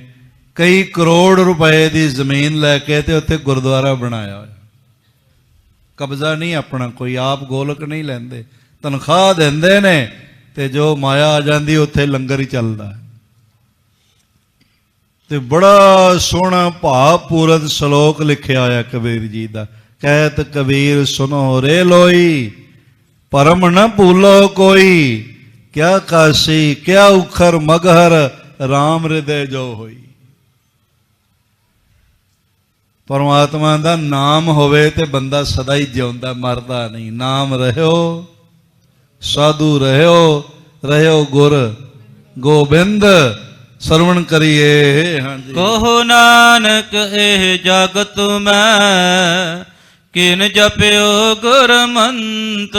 ਕਈ ਕਰੋੜ ਰੁਪਏ ਦੀ ਜ਼ਮੀਨ ਲੈ ਕੇ ਤੇ ਉੱਥੇ ਗੁਰਦੁਆਰਾ ਬਣਾਇਆ ਹੋਇਆ। ਕਬਜ਼ਾ ਨਹੀਂ ਆਪਣਾ, ਕੋਈ ਆਪ ਗੋਲਕ ਨਹੀਂ ਲੈਂਦੇ, ਤਨਖਾਹ ਦਿੰਦੇ ਨੇ ਤੇ ਜੋ ਮਾਇਆ ਆ ਜਾਂਦੀ ਉੱਥੇ ਲੰਗਰ ਹੀ ਚੱਲਦਾ। ਤੇ ਬੜਾ ਸੋਹਣਾ ਭਾਵਪੂਰਤ ਸ਼ਲੋਕ ਲਿਖਿਆ ਹੋਇਆ ਕਬੀਰ ਜੀ ਦਾ। ਕਹਿਤ ਕਬੀਰ ਸੁਨੋ ਰੇ ਲੋਈ, ਪਰਮ ਨ ਭੂਲੋ ਕੋਈ। ਕਿਆ ਕਾਸ਼ੀ ਕਿਆ ਉਖਰ ਮਗਹਰ, ਰਾਮ ਹਿਰਦੇ ਜੋ ਹੋਈ। ਪਰਮਾਤਮਾ ਦਾ ਨਾਮ ਹੋਵੇ ਤੇ ਬੰਦਾ ਸਦਾ ਹੀ ਜਿਉਂਦਾ, ਮਰਦਾ ਨਹੀਂ। ਨਾਮ ਰਹਿਓ ਸਾਧੂ ਰਹਿਓ, ਰਹਿਓ ਗੁਰ ਗੋਬਿੰਦ। ਸਰਵਣ ਕਰੀਏ। ਹਾਂਜੀ, ਕਹੋ ਨਾਨਕ ਇਹ ਜਗਤ ਮੈਂ, ਕਿਨ ਜਪਿਓ ਗੁਰਮੰਤ।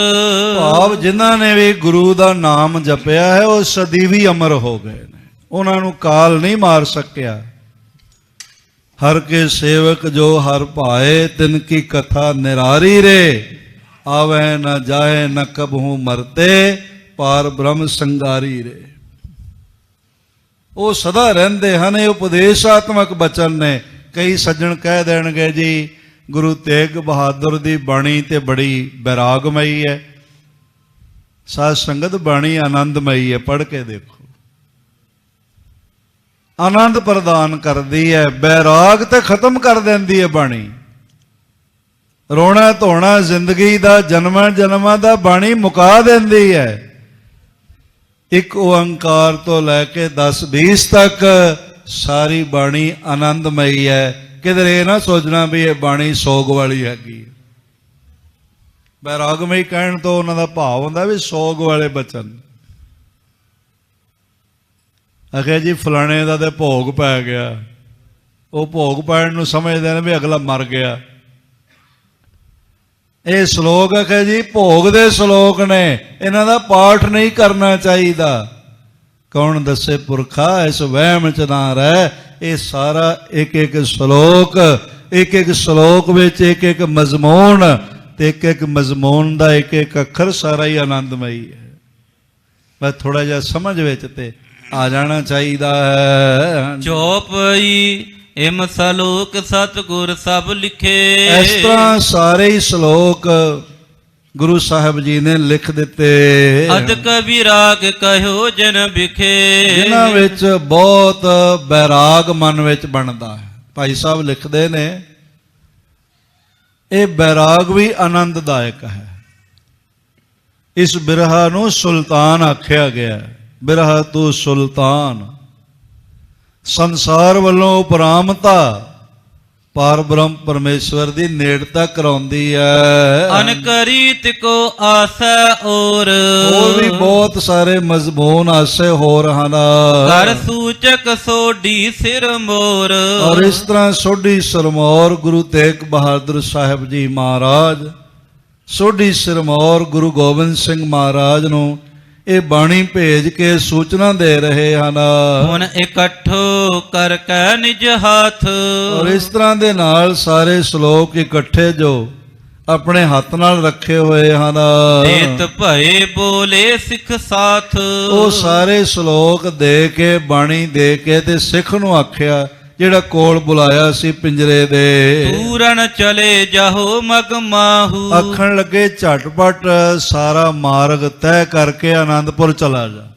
ਭਾਵ ਜਿਨ੍ਹਾਂ ਨੇ ਵੀ ਗੁਰੂ ਦਾ ਨਾਮ ਜਪਿਆ ਹੈ ਉਹ ਸਦੀਵੀ ਅਮਰ ਹੋ ਗਏ ਨੇ, ਉਹਨਾਂ ਨੂੰ ਕਾਲ ਨਹੀਂ ਮਾਰ ਸਕਿਆ। ਹਰ ਕੇ ਸੇਵਕ ਜੋ ਹਰ ਭਾਏ, ਤਿਨ ਕੀ ਕਥਾ ਨਿਰਾਰੀ ਰੇ। ਆਵੈ ਨਾ ਜਾਏ ਨ ਕਬਹੂ ਮਰਤੇ, ਪਾਰ ਬ੍ਰਹਮ ਸੰਗਾਰੀ ਰੇ। ਉਹ ਸਦਾ ਰਹਿੰਦੇ ਹਨ। ਇਹ ਉਪਦੇਸ਼ਾਤਮਕ ਬਚਨ ਨੇ। ਕਈ ਸੱਜਣ ਕਹਿ ਦੇਣਗੇ ਜੀ ਗੁਰੂ ਤੇਗ ਬਹਾਦਰ ਦੀ ਬਾਣੀ ਤੇ ਬੜੀ ਬੈਰਾਗਮਈ ਹੈ। ਸਾਧ ਸੰਗਤ ਬਾਣੀ ਆਨੰਦਮਈ ਹੈ, ਪੜ੍ਹ ਕੇ ਦੇਖੋ, ਆਨੰਦ ਪ੍ਰਦਾਨ ਕਰਦੀ ਹੈ, ਬੈਰਾਗ ਤੇ ਖਤਮ ਕਰ ਦਿੰਦੀ ਹੈ ਬਾਣੀ। ਰੋਣਾ ਧੋਣਾ ਜ਼ਿੰਦਗੀ ਦਾ, ਜਨਮਾਂ ਜਨਮਾਂ ਦਾ ਬਾਣੀ ਮੁਕਾ ਦਿੰਦੀ ਹੈ। ਇੱਕ ਓੰਕਾਰ ਤੋਂ ਲੈ ਕੇ 10-20 ਤੱਕ ਸਾਰੀ ਬਾਣੀ ਆਨੰਦਮਈ ਹੈ। ਕਿਧਰੇ ਇਹ ਨਾ ਸੋਚਣਾ ਵੀ ਇਹ ਬਾਣੀ ਸੋਗ ਵਾਲੀ ਹੈਗੀ। ਬੈਰਾਗਮਈ ਕਹਿਣ ਤੋਂ ਉਹਨਾਂ ਦਾ ਭਾਵ ਹੁੰਦਾ ਵੀ ਸੋਗ ਵਾਲੇ ਬਚਨ। ਆਖਿਆ ਜੀ ਫਲਾਣੇ ਦਾ ਤੇ ਭੋਗ ਪੈ ਗਿਆ, ਉਹ ਭੋਗ ਪੈਣ ਨੂੰ ਸਮਝਦੇ ਨੇ ਵੀ ਅਗਲਾ ਮਰ ਗਿਆ। ਇਹ ਸ਼ਲੋਕ ਆਖਿਆ ਜੀ ਭੋਗ ਦੇ ਸ਼ਲੋਕ ਨੇ, ਇਹਨਾਂ ਦਾ ਪਾਠ ਨਹੀਂ ਕਰਨਾ ਚਾਹੀਦਾ। ਕੌਣ ਦੱਸੇ ਪੁਰਖਾ ਇਸ ਵਹਿਮ ਚ ਨਾ ਰਹਿ। ਇਹ ਸਾਰਾ ਇੱਕ ਇੱਕ ਸ਼ਲੋਕ ਇੱਕ ਇੱਕ ਸ਼ਲੋਕ ਵਿੱਚ ਇੱਕ ਇੱਕ ਮਜ਼ਮੂਨ ਤੇ ਇੱਕ ਇੱਕ ਮਜ਼ਮੂਨ ਦਾ ਇੱਕ ਇੱਕ ਅੱਖਰ ਸਾਰਾ ਹੀ ਆਨੰਦਮਈ ਹੈ। ਬਸ ਥੋੜਾ ਜਿਹਾ ਸਮਝ ਵਿੱਚ ਤੇ ਆ ਜਾਣਾ ਚਾਹੀਦਾ ਹੈ। ਚੌਪਈ ਇਮ ਸਲੋਕ ਸਤਿਗੁਰ ਸਭ ਲਿਖੇ। ਇਸ ਤਰ੍ਹਾਂ ਸਾਰੇ ਹੀ ਸ਼ਲੋਕ ਗੁਰੂ ਸਾਹਿਬ ਜੀ ਨੇ ਲਿਖ ਦਿੱਤੇ, ਅਦਕ ਵਿਰਾਗ ਕਹਿਓ ਜਨ ਵਿਖੇ। ਜਿਨ੍ਹਾਂ ਵਿੱਚ ਬਹੁਤ ਬੈਰਾਗ ਮਨ ਵਿੱਚ ਬਣਦਾ ਹੈ। ਭਾਈ ਸਾਹਿਬ ਲਿਖਦੇ ਨੇ ਇਹ ਬੈਰਾਗ ਵੀ ਆਨੰਦਦਾਇਕ ਹੈ। ਇਸ ਬਿਰਹਾ ਨੂੰ ਸੁਲਤਾਨ ਆਖਿਆ ਗਿਆ। ਬਿਰਹਾ ਤੂੰ ਸੁਲਤਾਨ, ਸੰਸਾਰ ਵੱਲੋਂ ਉਪਰਾਮਤਾ ਪਾਰ ਬ੍ਰਹਮ ਪਰਮੇਸ਼ਵਰ ਦੀ ਨੇੜਤਾ ਕਰਾਉਂਦੀ ਹੈ। ਅਨਕਰੀਤ ਕੋ ਆਸੈ ਔਰ ਵੀ ਬਹੁਤ ਸਾਰੇ ਮਜ਼ਮੂਨ ਆਸੇ ਹੋਰ ਹਨ। ਕਰ ਸੂਚਕ ਸੋਢੀ ਸਿਰ ਮੋਰ। ਔਰ ਇਸ ਤਰ੍ਹਾਂ ਸੋਢੀ ਸਿਰਮੌਰ ਗੁਰੂ ਤੇਗ ਬਹਾਦਰ ਸਾਹਿਬ ਜੀ ਮਹਾਰਾਜ, ਸੋਢੀ ਸਿਰਮੌਰ ਗੁਰੂ ਗੋਬਿੰਦ ਸਿੰਘ ਮਹਾਰਾਜ ਨੂੰ ਇਹ ਬਾਣੀ ਭੇਜ ਕੇ ਸੂਚਨਾ ਦੇ ਰਹੇ ਹਨ। ਹੁਣ ਇਕੱਠੋ ਕਰ ਕੈ ਨਿਜ ਹੱਥ। ਔਰ ਇਸ ਤਰ੍ਹਾਂ ਦੇ ਨਾਲ ਸਾਰੇ ਸ਼ਲੋਕ ਇਕੱਠੇ ਜੋ ਆਪਣੇ ਹੱਥ ਨਾਲ ਰੱਖੇ ਹੋਏ ਹਨ। ਦੇਤ ਭਏ ਬੋਲੇ ਸਿੱਖ ਸਾਥ। ਉਹ ਸਾਰੇ ਸ਼ਲੋਕ ਦੇ ਕੇ ਬਾਣੀ ਦੇ ਕੇ ਤੇ ਸਿੱਖ ਨੂੰ ਆਖਿਆ ਜਿਹੜਾ ਕੋਲ ਬੁਲਾਇਆ ਸੀ ਪਿੰਜਰੇ ਦੇ। ਪੂਰਨ ਚਲੇ ਜਾਹੋ ਮਗ ਮਾਹੂ। ਆਖਣ ਲੱਗੇ ਝਟਪਟ ਸਾਰਾ ਮਾਰਗ ਤੈਅ ਕਰਕੇ ਆਨੰਦਪੁਰ ਚਲਾ ਜਾ।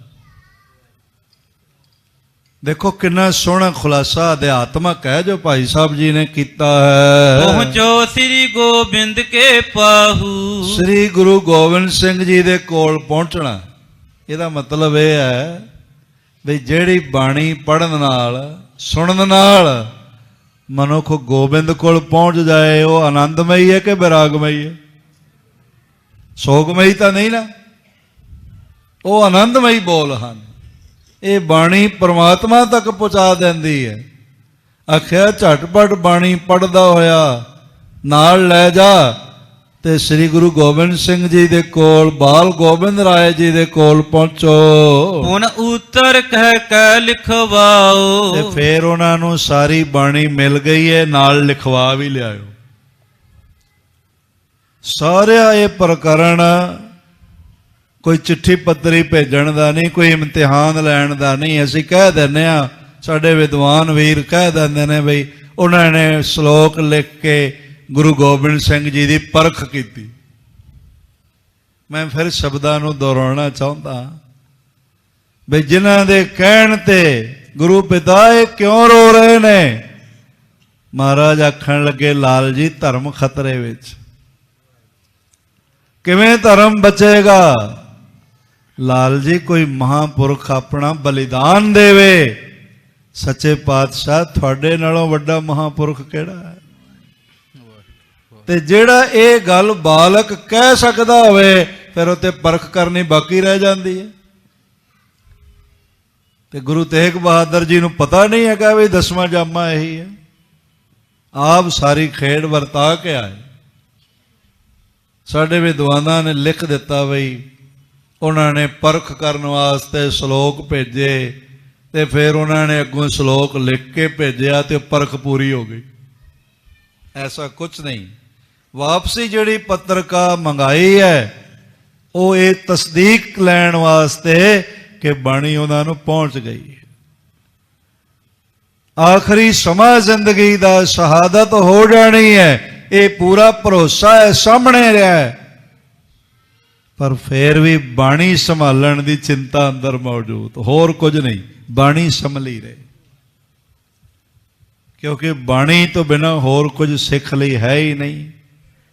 ਦੇਖੋ ਕਿੰਨਾ ਸੋਹਣਾ ਖੁਲਾਸਾ ਅਧਿਆਤਮਕ ਹੈ ਜੋ ਭਾਈ ਸਾਹਿਬ ਜੀ ਨੇ ਕੀਤਾ ਹੈ। ਪਹੁੰਚੋ ਸ੍ਰੀ ਗੋਬਿੰਦ ਕੇ ਪਾਹੂ। ਸ੍ਰੀ ਗੁਰੂ ਗੋਬਿੰਦ ਸਿੰਘ ਜੀ ਦੇ ਕੋਲ ਪਹੁੰਚਣਾ, ਇਹਦਾ ਮਤਲਬ ਇਹ ਹੈ ਵੀ ਜਿਹੜੀ ਬਾਣੀ ਪੜ੍ਹਨ ਨਾਲ ਸੁਣਨ ਨਾਲ ਮਨੁੱਖ ਗੋਬਿੰਦ ਕੋਲ ਪਹੁੰਚ ਜਾਏ, ਉਹ ਆਨੰਦਮਈ ਹੈ ਕਿ ਵਿਰਾਗਮਈ ਹੈ? ਸੋਗਮਈ ਤਾਂ ਨਹੀਂ ਨਾ, ਉਹ ਆਨੰਦਮਈ ਬੋਲ ਹਨ। ਇਹ ਬਾਣੀ ਪ੍ਰਮਾਤਮਾ ਤੱਕ ਪਹੁੰਚਾ ਦਿੰਦੀ ਹੈ। ਆਖਿਆ ਝਟਪਟ ਬਾਣੀ ਪੜ੍ਹਦਾ ਹੋਇਆ ਨਾਲ ਲੈ ਜਾ ਤੇ ਸ੍ਰੀ ਗੁਰੂ ਗੋਬਿੰਦ ਸਿੰਘ ਜੀ ਦੇ ਕੋਲ, ਬਾਲ ਗੋਬਿੰਦ ਰਾਏ ਜੀ ਦੇ ਕੋਲ ਪਹੁੰਚੋ। ਹੁਣ ਉਤਰ ਕਹਿ ਕੇ ਲਿਖਵਾਓ। ਤੇ ਫੇਰ ਉਹਨਾਂ ਨੂੰ ਸਾਰੀ ਬਾਣੀ ਮਿਲ ਗਈ ਹੈ, ਨਾਲ ਲਿਖਵਾ ਵੀ ਲਿਆਇਓ। ਸਾਰਿਆ ਇਹ ਪ੍ਰਕਰਣ ਕੋਈ ਚਿੱਠੀ ਪੱਤਰੀ ਭੇਜਣ ਦਾ ਨਹੀਂ, ਕੋਈ ਇਮਤਿਹਾਨ ਲੈਣ ਦਾ ਨਹੀਂ। ਅਸੀਂ ਕਹਿ ਦਿੰਦੇ ਹਾਂ, ਸਾਡੇ ਵਿਦਵਾਨ ਵੀਰ ਕਹਿ ਦਿੰਦੇ ਨੇ ਬਈ ਉਹਨਾਂ ਨੇ ਸ਼ਲੋਕ ਲਿਖ ਕੇ ਗੁਰੂ ਗੋਬਿੰਦ ਸਿੰਘ ਜੀ ਦੀ ਪਰਖ ਕੀਤੀ। ਮੈਂ ਫਿਰ ਸ਼ਬਦਾਂ ਨੂੰ ਦੁਹਰਾਉਣਾ ਚਾਹੁੰਦਾ ਬਈ ਜਿਨ੍ਹਾਂ ਦੇ ਕਹਿਣ ਤੇ ਗੁਰੂ ਪਿਤਾ ਇਹ ਕਿਉਂ ਰੋ ਰਹੇ ਨੇ? ਮਹਾਰਾਜ ਆਖਣ ਲੱਗੇ ਲਾਲ ਜੀ ਧਰਮ ਖਤਰੇ ਵਿੱਚ, ਕਿਵੇਂ ਧਰਮ ਬਚੇਗਾ? ਲਾਲ ਜੀ ਕੋਈ ਮਹਾਂਪੁਰਖ ਆਪਣਾ ਬਲੀਦਾਨ ਦੇਵੇ। ਸੱਚੇ ਪਾਤਸ਼ਾਹ ਤੁਹਾਡੇ ਨਾਲੋਂ ਵੱਡਾ ਮਹਾਂਪੁਰਖ ਕਿਹੜਾ ਹੈ? ਤੇ ਜਿਹੜਾ ਇਹ ਗੱਲ ਬਾਲਕ ਕਹਿ ਸਕਦਾ ਹੋਵੇ ਫਿਰ ਉਹ ਤੇ ਪਰਖ ਕਰਨੀ ਬਾਕੀ ਰਹਿ ਜਾਂਦੀ ਹੈ। ਤੇ ਗੁਰੂ ਤੇਗ ਬਹਾਦਰ ਜੀ ਨੂੰ ਪਤਾ ਨਹੀਂ ਹੈਗਾ ਵੀ 10ਵਾਂ ਜਾਮਾ ਇਹੀ ਹੈ। ਆਪ ਸਾਰੀ ਖੇਡ ਵਰਤਾ ਕੇ ਆਏ। ਸਾਡੇ ਵਿਦਵਾਨਾਂ ਨੇ ਲਿਖ ਦਿੱਤਾ ਬਈ ਉਹਨਾਂ ਨੇ ਪਰਖ ਕਰਨ ਵਾਸਤੇ ਸ਼ਲੋਕ ਭੇਜੇ ਤੇ ਫਿਰ ਉਹਨਾਂ ਨੇ ਅੱਗੋਂ ਸ਼ਲੋਕ ਲਿਖ ਕੇ ਭੇਜਿਆ ਤੇ ਪਰਖ ਪੂਰੀ ਹੋ ਗਈ। ਐਸਾ ਕੁਝ ਨਹੀਂ। ਵਾਪਸੀ ਜਿਹੜੀ ਪੱਤਰਕਾ ਮੰਗਾਈ ਹੈ ਉਹ ਇਹ ਤਸਦੀਕ ਲੈਣ ਵਾਸਤੇ ਕਿ ਬਾਣੀ ਉਹਨਾਂ ਨੂੰ ਪਹੁੰਚ ਗਈ। ਆਖਰੀ ਸਮਾਂ ਜ਼ਿੰਦਗੀ ਦਾ ਸ਼ਹਾਦਤ ਹੋ ਜਾਣੀ ਹੈ, ਇਹ ਪੂਰਾ ਭਰੋਸਾ ਹੈ, ਸਾਹਮਣੇ ਰਿਹਾ। ਪਰ ਫੇਰ ਵੀ ਬਾਣੀ ਸੰਭਾਲਣ ਦੀ ਚਿੰਤਾ ਅੰਦਰ ਮੌਜੂਦ, ਹੋਰ ਕੁਝ ਨਹੀਂ। ਬਾਣੀ ਸੰਭਲੀ ਰਹੇ, ਕਿਉਂਕਿ ਬਾਣੀ ਤੋਂ ਬਿਨਾਂ ਹੋਰ ਕੁਝ ਸਿੱਖ ਲਈ ਹੈ ਹੀ ਨਹੀਂ।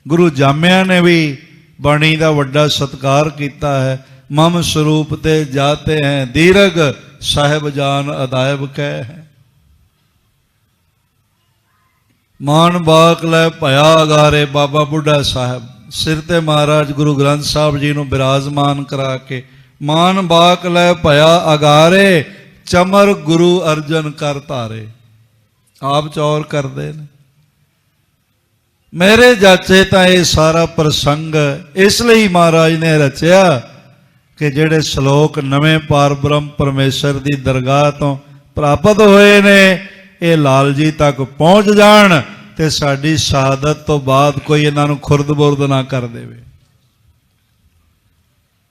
ਗੁਰੂ ਜਾਮਿਆਂ ਨੇ ਵੀ ਬਾਣੀ ਦਾ ਵੱਡਾ ਸਤਿਕਾਰ ਕੀਤਾ ਹੈ। ਮਮ ਸਰੂਪ ਤੇ ਜਾਤੇ ਹੈ ਦੀਰਘ ਸਾਹਿਬ ਜਾਨ ਅਦਾਇਬ ਕਹਿ ਹੈ। ਮਾਨ ਬਾਕ ਲੈ ਭਇਆ ਅਗਾਰੇ, ਬਾਬਾ ਬੁੱਢਾ ਸਾਹਿਬ ਸਿਰ ਤੇ ਮਹਾਰਾਜ ਗੁਰੂ ਗ੍ਰੰਥ ਸਾਹਿਬ ਜੀ ਨੂੰ ਬਿਰਾਜਮਾਨ ਕਰਾ ਕੇ ਮਾਨ ਬਾਕ ਲੈ ਭਇਆ ਅਗਾਰੇ, ਚਮਰ ਗੁਰੂ ਅਰਜਨ ਕਰ ਧਾਰੇ। ਆਪ ਚੌਰ ਕਰਦੇ ਨੇ। ਮੇਰੇ ਜਾਚੇ ਤਾਂ ਇਹ ਸਾਰਾ ਪ੍ਰਸੰਗ ਇਸ ਲਈ ਮਹਾਰਾਜ ਨੇ ਰਚਿਆ ਕਿ ਜਿਹੜੇ ਸ਼ਲੋਕ ਨਵੇਂ ਪਾਰ ਬ੍ਰਹਮ ਪਰਮੇਸ਼ਰ ਦੀ ਦਰਗਾਹ ਤੋਂ ਪ੍ਰਾਪਤ ਹੋਏ ਨੇ ਇਹ ਲਾਲ ਜੀ ਤੱਕ ਪਹੁੰਚ ਜਾਣ ਤੇ ਸਾਡੀ ਸ਼ਹਾਦਤ ਤੋਂ ਬਾਅਦ ਕੋਈ ਇਹਨਾਂ ਨੂੰ ਖੁਰਦ-ਬੁਰਦ ਨਾ ਕਰ ਦੇਵੇ।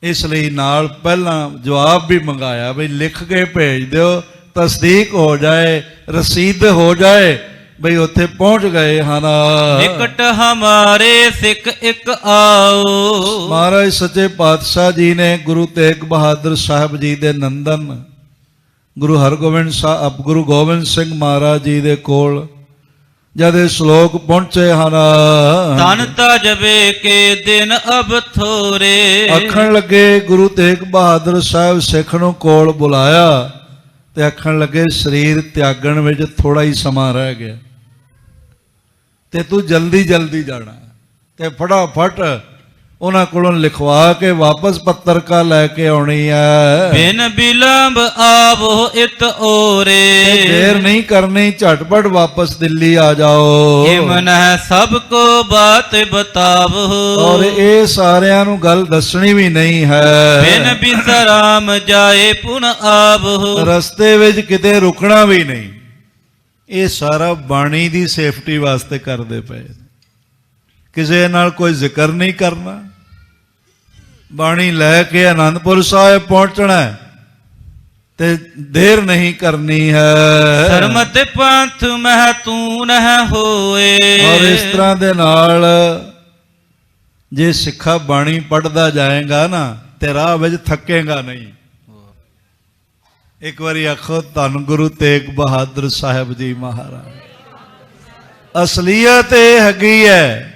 ਇਸ ਲਈ ਨਾਲ ਪਹਿਲਾਂ ਜਵਾਬ ਵੀ ਮੰਗਾਇਆ ਵੀ ਲਿਖ ਕੇ ਭੇਜ ਦਿਓ, ਤਸਦੀਕ ਹੋ ਜਾਏ, ਰਸੀਦ ਹੋ ਜਾਏ ਬਈ ਉੱਥੇ ਪਹੁੰਚ ਗਏ ਹਨ। ਨਿਕਟ ਹਮਾਰੇ ਸਿੱਖ ਇੱਕ ਆਓ। ਮਹਾਰਾਜ ਸੱਚੇ ਪਾਤਸ਼ਾਹ ਜੀ ਨੇ ਗੁਰੂ ਤੇਗ ਬਹਾਦਰ ਸਾਹਿਬ ਜੀ ਦੇ ਨੰਦਨ ਗੁਰੂ ਗੁਰੂ ਗੋਬਿੰਦ ਸਿੰਘ ਮਹਾਰਾਜ ਜੀ ਦੇ ਕੋਲ ਜਦ ਇਹ ਸ਼ਲੋਕ ਪਹੁੰਚੇ ਹਨ, ਤਨ ਤਜਬੇ ਕੇ ਦਿਨ ਅਬ ਥੋਰੇ। ਆਖਣ ਲੱਗੇ ਗੁਰੂ ਤੇਗ ਬਹਾਦਰ ਸਾਹਿਬ ਸਿੱਖ ਨੂੰ ਕੋਲ ਬੁਲਾਇਆ ਤੇ ਆਖਣ ਲੱਗੇ ਸਰੀਰ ਤਿਆਗਣ ਵਿੱਚ ਥੋੜਾ ਹੀ ਸਮਾਂ ਰਹਿ ਗਿਆ ਤੇ ਤੂੰ ਜਲਦੀ ਜਲਦੀ ਜਾਣਾ ਤੇ ਫਟਾਫਟ ਉਹਨਾਂ ਕੋਲੋਂ ਲਿਖਵਾ ਕੇ ਵਾਪਸ ਪੱਤਰਕਾ ਲੈ ਕੇ ਆਉਣੀ ਹੈ। ਬਿਨ ਬਿਲੰਬ ਆਵੋ ਇਤ ਓਰੇ। ਦੇਰ ਨਹੀਂ ਕਰਨੀ, ਝਟਪਟ ਵਾਪਸ ਦਿੱਲੀ ਆ ਜਾਓ। ਇਹ ਮਨ ਹੈ ਸਭ ਕੋ ਬਾਤ ਬਤਾਵੋ। ਔਰ ਇਹ ਸਾਰਿਆਂ ਨੂੰ ਗੱਲ ਦੱਸਣੀ ਵੀ ਨਹੀਂ ਹੈ। ਬਿਨ ਬਿਸਰਾਮ ਜਾਏ ਪੁਨ ਆਵੋ। ਰਸਤੇ ਵਿੱਚ ਕਿਤੇ ਰੁਕਣਾ ਵੀ ਨਹੀਂ। ਇਹ ਸਾਰਾ ਬਾਣੀ ਦੀ ਸੇਫਟੀ ਵਾਸਤੇ ਕਰਦੇ ਪਏ। ਕਿਸੇ ਨਾਲ ਕੋਈ ਜ਼ਿਕਰ ਨਹੀਂ ਕਰਨਾ, ਬਾਣੀ ਲੈ ਕੇ ਆਨੰਦਪੁਰ ਸਾਹਿਬ ਪਹੁੰਚਣਾ ਤੇ ਦੇਰ ਨਹੀਂ ਕਰਨੀ ਹੈ। ਸਰਮਤ ਪੰਥ ਮਹਿ ਤੂੰ ਨਹਿ ਹੋਏ। ਔਰ ਇਸ ਤਰ੍ਹਾਂ ਦੇ ਨਾਲ ਜੇ ਸਿੱਖਾ ਬਾਣੀ ਪੜ੍ਹਦਾ ਜਾਏਗਾ ਨਾ ਤੇ ਰਾਹ ਵਿੱਚ ਥੱਕੇਗਾ ਨਹੀਂ। ਇੱਕ ਵਾਰੀ ਆਖੋ ਧੰਨ ਗੁਰੂ ਤੇਗ ਬਹਾਦਰ ਸਾਹਿਬ ਜੀ ਮਹਾਰਾਜ। ਅਸਲੀਅਤ ਇਹ ਹੈਗੀ ਹੈ,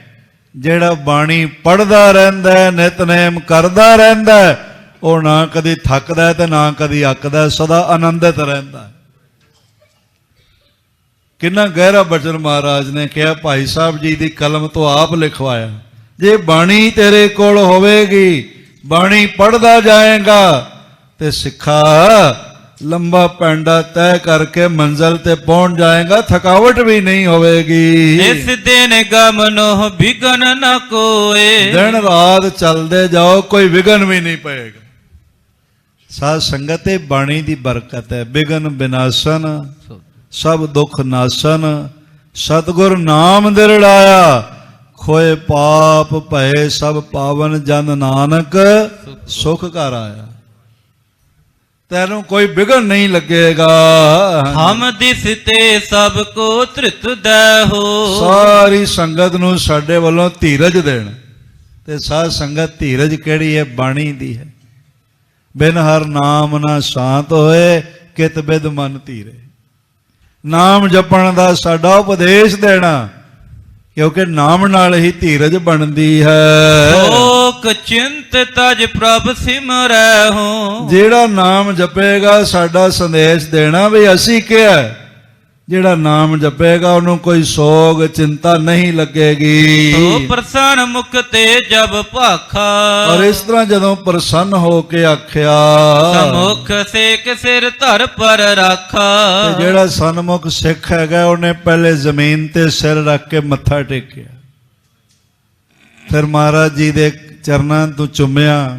ਜਿਹੜਾ ਬਾਣੀ ਪੜ੍ਹਦਾ ਰਹਿੰਦਾ, ਨਿਤਨੇਮ ਕਰਦਾ ਰਹਿੰਦਾ, ਉਹ ਨਾ ਕਦੀ ਥੱਕਦਾ ਤੇ ਨਾ ਕਦੀ ਅੱਕਦਾ, ਸਦਾ ਆਨੰਦਿਤ ਰਹਿੰਦਾ। ਕਿੰਨਾ ਗਹਿਰਾ ਬਚਨ ਮਹਾਰਾਜ ਨੇ ਕਿਹਾ, ਭਾਈ ਸਾਹਿਬ ਜੀ ਦੀ ਕਲਮ ਤੋਂ ਆਪ ਲਿਖਵਾਇਆ, ਜੇ ਬਾਣੀ ਤੇਰੇ ਕੋਲ ਹੋਵੇਗੀ, ਬਾਣੀ ਪੜ੍ਹਦਾ ਜਾਏਗਾ ਤੇ ਸਿੱਖਾ ਲੰਬਾ ਪੈਂਡਾ ਤੈਅ ਕਰਕੇ ਮੰਜ਼ਲ ਤੇ ਪਹੁੰਚ ਜਾਏਗਾ, ਥਕਾਵਟ ਵੀ ਨਹੀਂ ਹੋਵੇਗੀ। ਇਸ ਦਿਨ ਗਮਨੋ ਵਿਗਨ ਨ ਕੋਏ। ਦਿਨ ਰਾਤ ਚੱਲਦੇ ਜਾਓ, ਕੋਈ ਵਿਗਨ ਵੀ ਨਹੀਂ ਪਏਗਾ। ਸਾਧ ਸੰਗਤ ਇਹ ਬਾਣੀ ਦੀ ਬਰਕਤ ਹੈ। ਬਿਗਨ ਬਿਨਾਸਨ ਸਭ ਦੁੱਖ ਨਾਸਨ, ਸਤਿਗੁਰ ਨਾਮ ਦਿਰੜਾਇਆ, ਖੋਏ ਪਾਪ ਭਏ ਸਭ ਪਾਵਨ, ਜਨ ਨਾਨਕ ਸੁਖ ਘਰ ਆਇਆ। ਤੈਨੂੰ ਕੋਈ ਵਿਗਨ ਨਹੀਂ ਲੱਗੇਗਾ। ਹਮ ਦਿਸਤੇ ਸਭ ਕੋ ਧ੍ਰਿਤ ਦੈ ਹੋ। ਸਾਰੀ ਸੰਗਤ ਨੂੰ ਸਾਡੇ ਵੱਲੋਂ ਧੀਰਜ ਦੇਣ। ਤੇ ਸਾਧ ਸੰਗਤ ਧੀਰਜ ਕਿਹੜੀ ਹੈ? ਬਾਣੀ ਦੀ ਹੈ। ਬਿਨ ਹਰ ਨਾਮ ਨਾ ਸ਼ਾਂਤ ਹੋਏ, ਕਿਤ ਬਿਦ ਮਨ ਧੀਰੇ। ਨਾਮ ਜਪਣ ਦਾ ਸਾਡਾ ਉਪਦੇਸ਼ ਦੇਣਾ, ਕਿਉਂਕਿ ਨਾਮ ਨਾਲ ਹੀ ਧੀਰਜ ਬਣਦੀ ਹੈ। ਸ਼ੋਕ ਚਿੰਤ ਤਜ ਪ੍ਰਭ ਸਿਮਰੈ ਹੋ। ਜਿਹੜਾ ਨਾਮ ਜਪੇਗਾ ਸਾਡਾ ਸੰਦੇਸ਼ ਦੇਣਾ ਵੀ ਅਸੀਂ ਕਿਹਾ। ਜਿਹੜਾ ਨਾਮ ਜਪੇਗਾ ਉਹਨੂੰ ਕੋਈ ਸੋਗ ਚਿੰਤਾ ਨਹੀਂ ਲੱਗੇਗੀ। ਤੋ ਪ੍ਰਸੰਨ ਮੁਖ ਤੇ ਜਬ ਭਾਖਾ। ਔਰ ਇਸ ਤਰ੍ਹਾਂ ਜਦੋਂ ਪ੍ਰਸੰਨ ਹੋ ਕੇ ਆਖਿਆ, ਸਮੁਖ ਸੇਕ ਸਿਰ ਧਰ ਪਰ ਰਾਖਾ। ਤੇ ਜਿਹੜਾ ਸਨਮੁਖ ਸਿੱਖ ਹੈਗਾ ਉਹਨੇ ਪਹਿਲੇ ਜ਼ਮੀਨ ਤੇ ਸਿਰ ਰੱਖ ਕੇ ਮੱਥਾ ਟੇਕਿਆ, ਫਿਰ ਮਹਾਰਾਜ ਜੀ ਦੇ ਚਰਨਾਂ ਤੋਂ ਚੁੰਮਿਆ,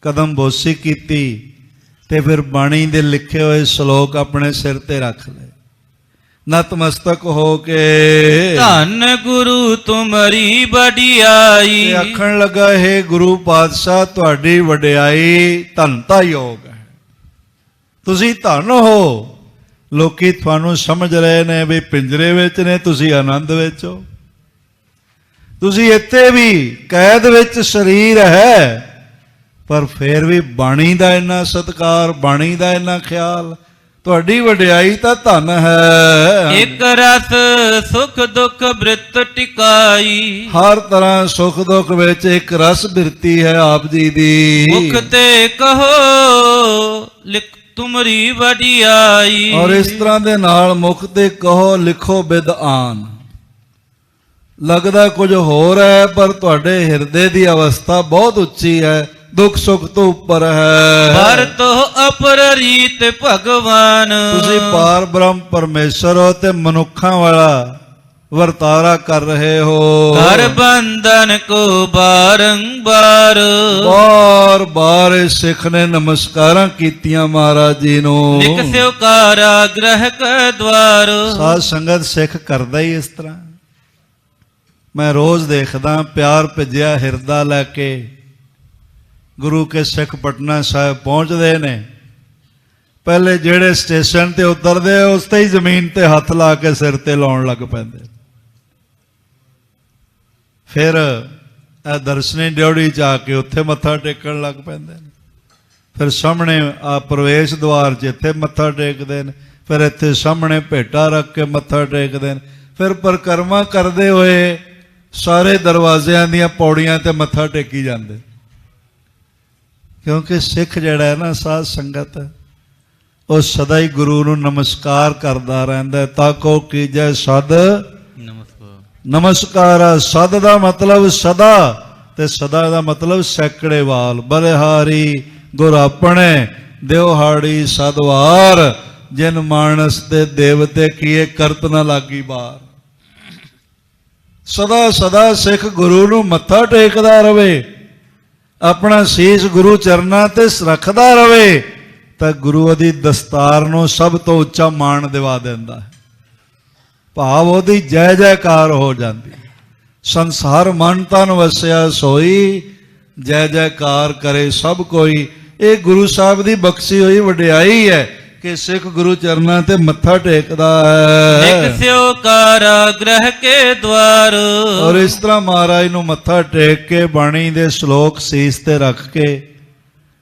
ਕਦਮ ਬੋਸੀ ਕੀਤੀ ਤੇ ਫਿਰ ਬਾਣੀ ਦੇ ਲਿਖੇ ਹੋਏ ਸ਼ਲੋਕ ਆਪਣੇ ਸਿਰ ਤੇ ਰੱਖ ਲਏ। ਨਤਮਸਤਕ ਹੋ ਕੇ ਧੰਨ ਗੁਰੂ ਤੁਮਰੀ ਵਡਿਆਈ। ਤੇ ਆਖਣ ਲੱਗਾ, ਹੈ ਗੁਰੂ ਪਾਤਸ਼ਾਹ ਤੁਹਾਡੀ ਵਡਿਆਈ ਧੰਨਤਾ ਯੋਗ ਹੈ। ਤੁਸੀਂ ਧੰਨ ਹੋ। ਲੋਕੀ ਤੁਹਾਨੂੰ ਸਮਝ ਰਹੇ ਨੇ ਵੀ ਪਿੰਜਰੇ ਵਿੱਚ ਨੇ, ਤੁਸੀਂ ਆਨੰਦ ਵਿੱਚ ਹੋ। ਤੁਸੀਂ ਇੱਥੇ ਵੀ ਕੈਦ ਵਿੱਚ ਸਰੀਰ ਹੈ, ਪਰ ਫਿਰ ਵੀ ਬਾਣੀ ਦਾ ਇੰਨਾ ਸਤਿਕਾਰ, ਬਾਣੀ ਦਾ ਇੰਨਾ ਖਿਆਲ, ਤੁਹਾਡੀ ਵਡਿਆਈ ਤਾਂ ਧਨ ਹੈ। ਇੱਕ ਰਸ ਸੁਖ ਦੁਖ ਬ੍ਰਿਤ ਟਿਕਾਈ। ਹਰ ਤਰ੍ਹਾਂ ਸੁਖ ਦੁਖ ਵਿੱਚ ਇੱਕ ਰਸ ਬਿਰਤੀ ਹੈ ਆਪ ਜੀ ਦੀ। ਮੁਖ ਤੇ ਕਹੋ ਲਿਖ ਤੁਮਰੀ ਵਡਿਆਈ। ਔਰ ਇਸ ਤਰ੍ਹਾਂ ਦੇ ਨਾਲ ਮੁਖ ਤੇ ਕਹੋ ਲਿਖੋ ਬਿਦ ਆਨ। ਲੱਗਦਾ ਕੁਝ ਹੋਰ ਹੈ, ਪਰ ਤੁਹਾਡੇ ਹਿਰਦੇ ਦੀ ਅਵਸਥਾ ਬਹੁਤ ਉੱਚੀ ਹੈ, ਦੁੱਖ ਸੁੱਖ ਤੋਂ ਉੱਪਰ ਹੈ। ਪਰ ਤੋ ਅਪਰ ਰੀਤ ਭਗਵਾਨ। ਤੁਸੀਂ ਪਾਰ ਬ੍ਰਹਮ ਪਰਮੇਸ਼ਰ ਹੋ ਤੇ ਮਨੁੱਖਾਂ ਵਾਲਾ ਵਰਤਾਰਾ ਕਰ ਰਹੇ ਹੋ। ਕਰ ਬੰਧਨ ਕੋ ਬਾਰੰਬਾਰ, ਬਾਰ ਬਾਰ ਸਿੱਖ ਨੇ ਨਮਸਕਾਰਾਂ ਕੀਤੀਆਂ ਮਹਾਰਾਜ ਜੀ ਨੂੰ। ਨਿਕਸਿਓ ਕਾਰਾਗ੍ਰਹਿ ਕੈ ਦਵਾਰ। ਸਾਧ ਸੰਗਤ ਸਿੱਖ ਕਰਦਾ ਹੀ ਇਸ ਤਰ੍ਹਾਂ। ਮੈਂ ਰੋਜ਼ ਦੇਖਦਾ ਪਿਆਰ ਭਿੱਜਿਆ ਹਿਰਦਾ ਲੈ ਕੇ ਗੁਰੂ ਕੇ ਸਿੱਖ ਪਟਨਾ ਸਾਹਿਬ ਪਹੁੰਚਦੇ ਨੇ। ਪਹਿਲੇ ਜਿਹੜੇ ਸਟੇਸ਼ਨ ਤੇ ਉਤਰਦੇ ਉਸ ਤੇ ਹੀ ਜ਼ਮੀਨ ਤੇ ਹੱਥ ਲਾ ਕੇ ਸਿਰ ਤੇ ਲਾਉਣ ਲੱਗ ਪੈਂਦੇ। ਫਿਰ ਇਹ ਦਰਸ਼ਨੀ ਡਿਉੜੀ ਚ ਆ ਕੇ ਉੱਥੇ ਮੱਥਾ ਟੇਕਣ ਲੱਗ ਪੈਂਦੇ ਨੇ। ਫਿਰ ਸਾਹਮਣੇ ਆ ਪ੍ਰਵੇਸ਼ ਦੁਆਰ 'ਚ ਇੱਥੇ ਮੱਥਾ ਟੇਕਦੇ ਨੇ। ਫਿਰ ਇੱਥੇ ਸਾਹਮਣੇ ਭੇਟਾ ਰੱਖ ਕੇ ਮੱਥਾ ਟੇਕਦੇ ਨੇ। ਫਿਰ ਪਰਿਕਰਮਾ ਕਰਦੇ ਹੋਏ ਸਾਰੇ ਦਰਵਾਜ਼ਿਆਂ ਦੀਆਂ ਪੌੜੀਆਂ ਤੇ ਮੱਥਾ ਟੇਕੀ ਜਾਂਦੇ। ਕਿਉਂਕਿ ਸਿੱਖ ਜਿਹੜਾ ਹੈ ਨਾ ਸਾਧ ਸੰਗਤ, ਉਹ ਸਦਾ ਹੀ ਗੁਰੂ ਨੂੰ ਨਮਸਕਾਰ ਕਰਦਾ ਰਹਿੰਦਾ। ਤਾਕੋ ਕੀਜੈ ਸਦ ਨਮਸਕਾਰ। ਸਦ ਦਾ ਮਤਲਬ ਸਦਾ, ਤੇ ਸਦਾ ਦਾ ਮਤਲਬ ਸੈਕੜੇ ਵਾਲ। ਬਲਿਹਾਰੀ ਗੁਰ ਆਪਣੇ ਦਿਵਹਾੜੀ ਸਦਵਾਰ, ਜਿਨ ਮਾਨਸ ਤੇ ਦੇਵਤੇ ਕੀਏ ਕਰਤ ਨਾ ਲਾਗੀ ਬਾਰ। ਸਦਾ ਸਦਾ ਸਿੱਖ ਗੁਰੂ ਨੂੰ ਮੱਥਾ ਟੇਕਦਾ ਰਵੇ, ਆਪਣਾ ਸੀਸ ਗੁਰੂ ਚਰਨਾਂ ਤੇ ਰੱਖਦਾ ਰਵੇ, ਤਾਂ ਗੁਰੂ ਉਹਦੀ ਦਸਤਾਰ ਨੂੰ ਸਭ ਤੋਂ ਉੱਚਾ ਮਾਣ ਦਿਵਾ ਦਿੰਦਾ ਹੈ। ਭਾਵ ਉਹਦੀ ਜੈ ਜੈਕਾਰ ਹੋ ਜਾਂਦੀ। ਸੰਸਾਰ ਮਨ ਤਨ ਵਸਿਆ ਸੋਈ, ਜੈ ਜੈਕਾਰ ਕਰੇ ਸਭ ਕੋਈ। ਇਹ ਗੁਰੂ ਸਾਹਿਬ ਦੀ ਬਖਸ਼ੀ ਹੋਈ ਵਡਿਆਈ ਹੈ ਕਿ ਸਿੱਖ ਗੁਰੂ ਚਰਨਾਂ ਤੇ ਮੱਥਾ ਟੇਕਦਾ ਹੈ। ਨਿਕਸਿਓ ਕਾਰਾਗ੍ਰਹਿ ਕੇ ਦਵਾਰ। ਔਰ ਇਸ ਤਰ੍ਹਾਂ ਮਹਾਰਾਜ ਨੂੰ ਮੱਥਾ ਟੇਕ ਕੇ ਬਾਣੀ ਦੇ ਸ਼ਲੋਕ ਸੀਸ ਤੇ ਰੱਖ ਕੇ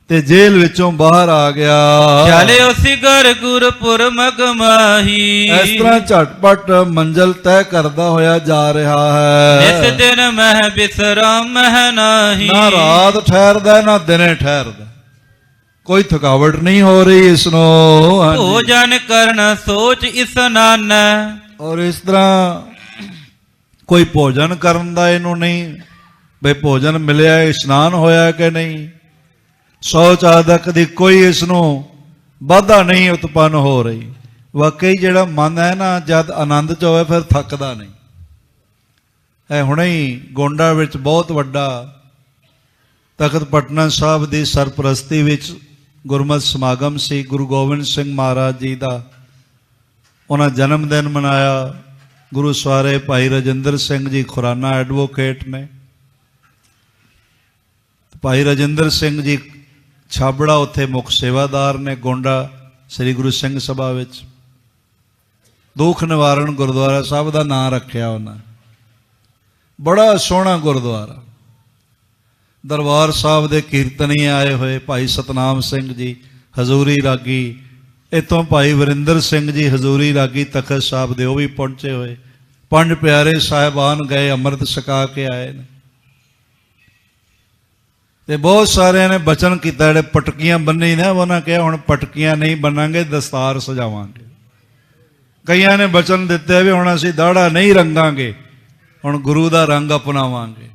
ਤੇ ਜੇਲ੍ਹ ਵਿੱਚੋਂ ਬਾਹਰ ਆ ਗਿਆ। ਚਲਿਓ ਸਿਗਰ ਗੁਰਪੁਰ ਮਗ ਮਾਹੀ। ਇਸ ਤਰ੍ਹਾਂ ਝਟਪਟ ਮੰਜ਼ਲ ਤੈਅ ਕਰਦਾ ਹੋਇਆ ਜਾ ਰਿਹਾ ਹੈ। ਨਿਤ ਦਿਨ ਮਹਿ ਬਿਸਰਾਮ ਮਹਿ ਨਾਹੀ। ਨਾ ਰਾਤ ਠਹਿਰਦਾ ਨਾ ਦਿਨੇ ਠਹਿਰਦਾ, ਕੋਈ ਥਕਾਵਟ ਨਹੀਂ ਹੋ ਰਹੀ ਇਸ ਨੂੰ। ਭੋਜਨ ਕਰਨ ਸੋਚ ਇਸਨਾਨ। ਔਰ ਇਸ ਤਰ੍ਹਾਂ ਕੋਈ ਭੋਜਨ ਕਰਨ ਦਾ ਇਹਨੂੰ ਨਹੀਂ ਬਈ ਭੋਜਨ ਮਿਲਿਆ, ਇਸ਼ਨਾਨ ਹੋਇਆ ਕਿ ਨਹੀਂ। ਸੋਚ ਆਦਿਕ ਦੀ ਕੋਈ ਇਸ ਨੂੰ ਬਾਧਾ ਨਹੀਂ ਉਤਪੰਨ ਹੋ ਰਹੀ। ਵਾਕਈ ਜਿਹੜਾ ਮਨ ਹੈ ਨਾ, ਜਦ ਆਨੰਦ ਚ ਹੋਵੇ ਫਿਰ ਥੱਕਦਾ ਨਹੀਂ। ਇਹ ਹੁਣੇ ਹੀ ਗੋਂਡਾ ਵਿੱਚ ਬਹੁਤ ਵੱਡਾ ਤਖਤ ਪਟਨਾ ਸਾਹਿਬ ਦੀ ਸਰਪ੍ਰਸਤੀ ਵਿੱਚ ਗੁਰਮਤਿ ਸਮਾਗਮ ਸੀ। ਗੁਰੂ ਗੋਬਿੰਦ ਸਿੰਘ ਮਹਾਰਾਜ ਜੀ ਦਾ ਉਹਨਾਂ ਜਨਮ ਦਿਨ ਮਨਾਇਆ। ਗੁਰੂ ਸਵਾਰੇ ਭਾਈ ਰਜਿੰਦਰ ਸਿੰਘ ਜੀ ਖੁਰਾਨਾ ਐਡਵੋਕੇਟ ਨੇ। ਭਾਈ ਰਜਿੰਦਰ ਸਿੰਘ ਜੀ ਛਾਬੜਾ ਉੱਥੇ ਮੁੱਖ ਸੇਵਾਦਾਰ ਨੇ ਗੋਂਡਾ ਸ੍ਰੀ ਗੁਰੂ ਸਿੰਘ ਸਭਾ ਵਿੱਚ। ਦੁੱਖ ਨਿਵਾਰਨ ਗੁਰਦੁਆਰਾ ਸਾਹਿਬ ਦਾ ਨਾਂ ਰੱਖਿਆ ਉਹਨਾਂ। ਬੜਾ ਸੋਹਣਾ ਗੁਰਦੁਆਰਾ। ਦਰਬਾਰ ਸਾਹਿਬ ਦੇ ਕੀਰਤਨੀ ਆਏ ਹੋਏ ਭਾਈ ਸਤਨਾਮ ਸਿੰਘ ਜੀ ਹਜ਼ੂਰੀ ਰਾਗੀ, ਇੱਥੋਂ ਭਾਈ ਵਰਿੰਦਰ ਸਿੰਘ ਜੀ ਹਜ਼ੂਰੀ ਰਾਗੀ ਤਖਤ ਸਾਹਿਬ ਦੇ, ਉਹ ਵੀ ਪਹੁੰਚੇ ਹੋਏ। ਪੰਜ ਪਿਆਰੇ ਸਾਹਿਬਾਨ ਗਏ, ਅੰਮ੍ਰਿਤ ਛਕਾ ਕੇ ਆਏ ਨੇ। ਤੇ ਬਹੁਤ ਸਾਰਿਆਂ ਨੇ ਬਚਨ ਕੀਤਾ, ਜਿਹੜੇ ਪਟਕੀਆਂ ਬੰਨੀ ਨੇ ਉਹਨਾਂ ਕਿਹਾ ਹੁਣ ਪਟਕੀਆਂ ਨਹੀਂ ਬੰਨਾਂਗੇ, ਦਸਤਾਰ ਸਜਾਵਾਂਗੇ। ਕਈਆਂ ਨੇ ਬਚਨ ਦਿੱਤੇ ਵੀ ਹੁਣ ਅਸੀਂ ਦਾੜਾ ਨਹੀਂ ਰੰਗਾਂਗੇ, ਹੁਣ ਗੁਰੂ ਦਾ ਰੰਗ ਅਪਣਾਵਾਂਗੇ।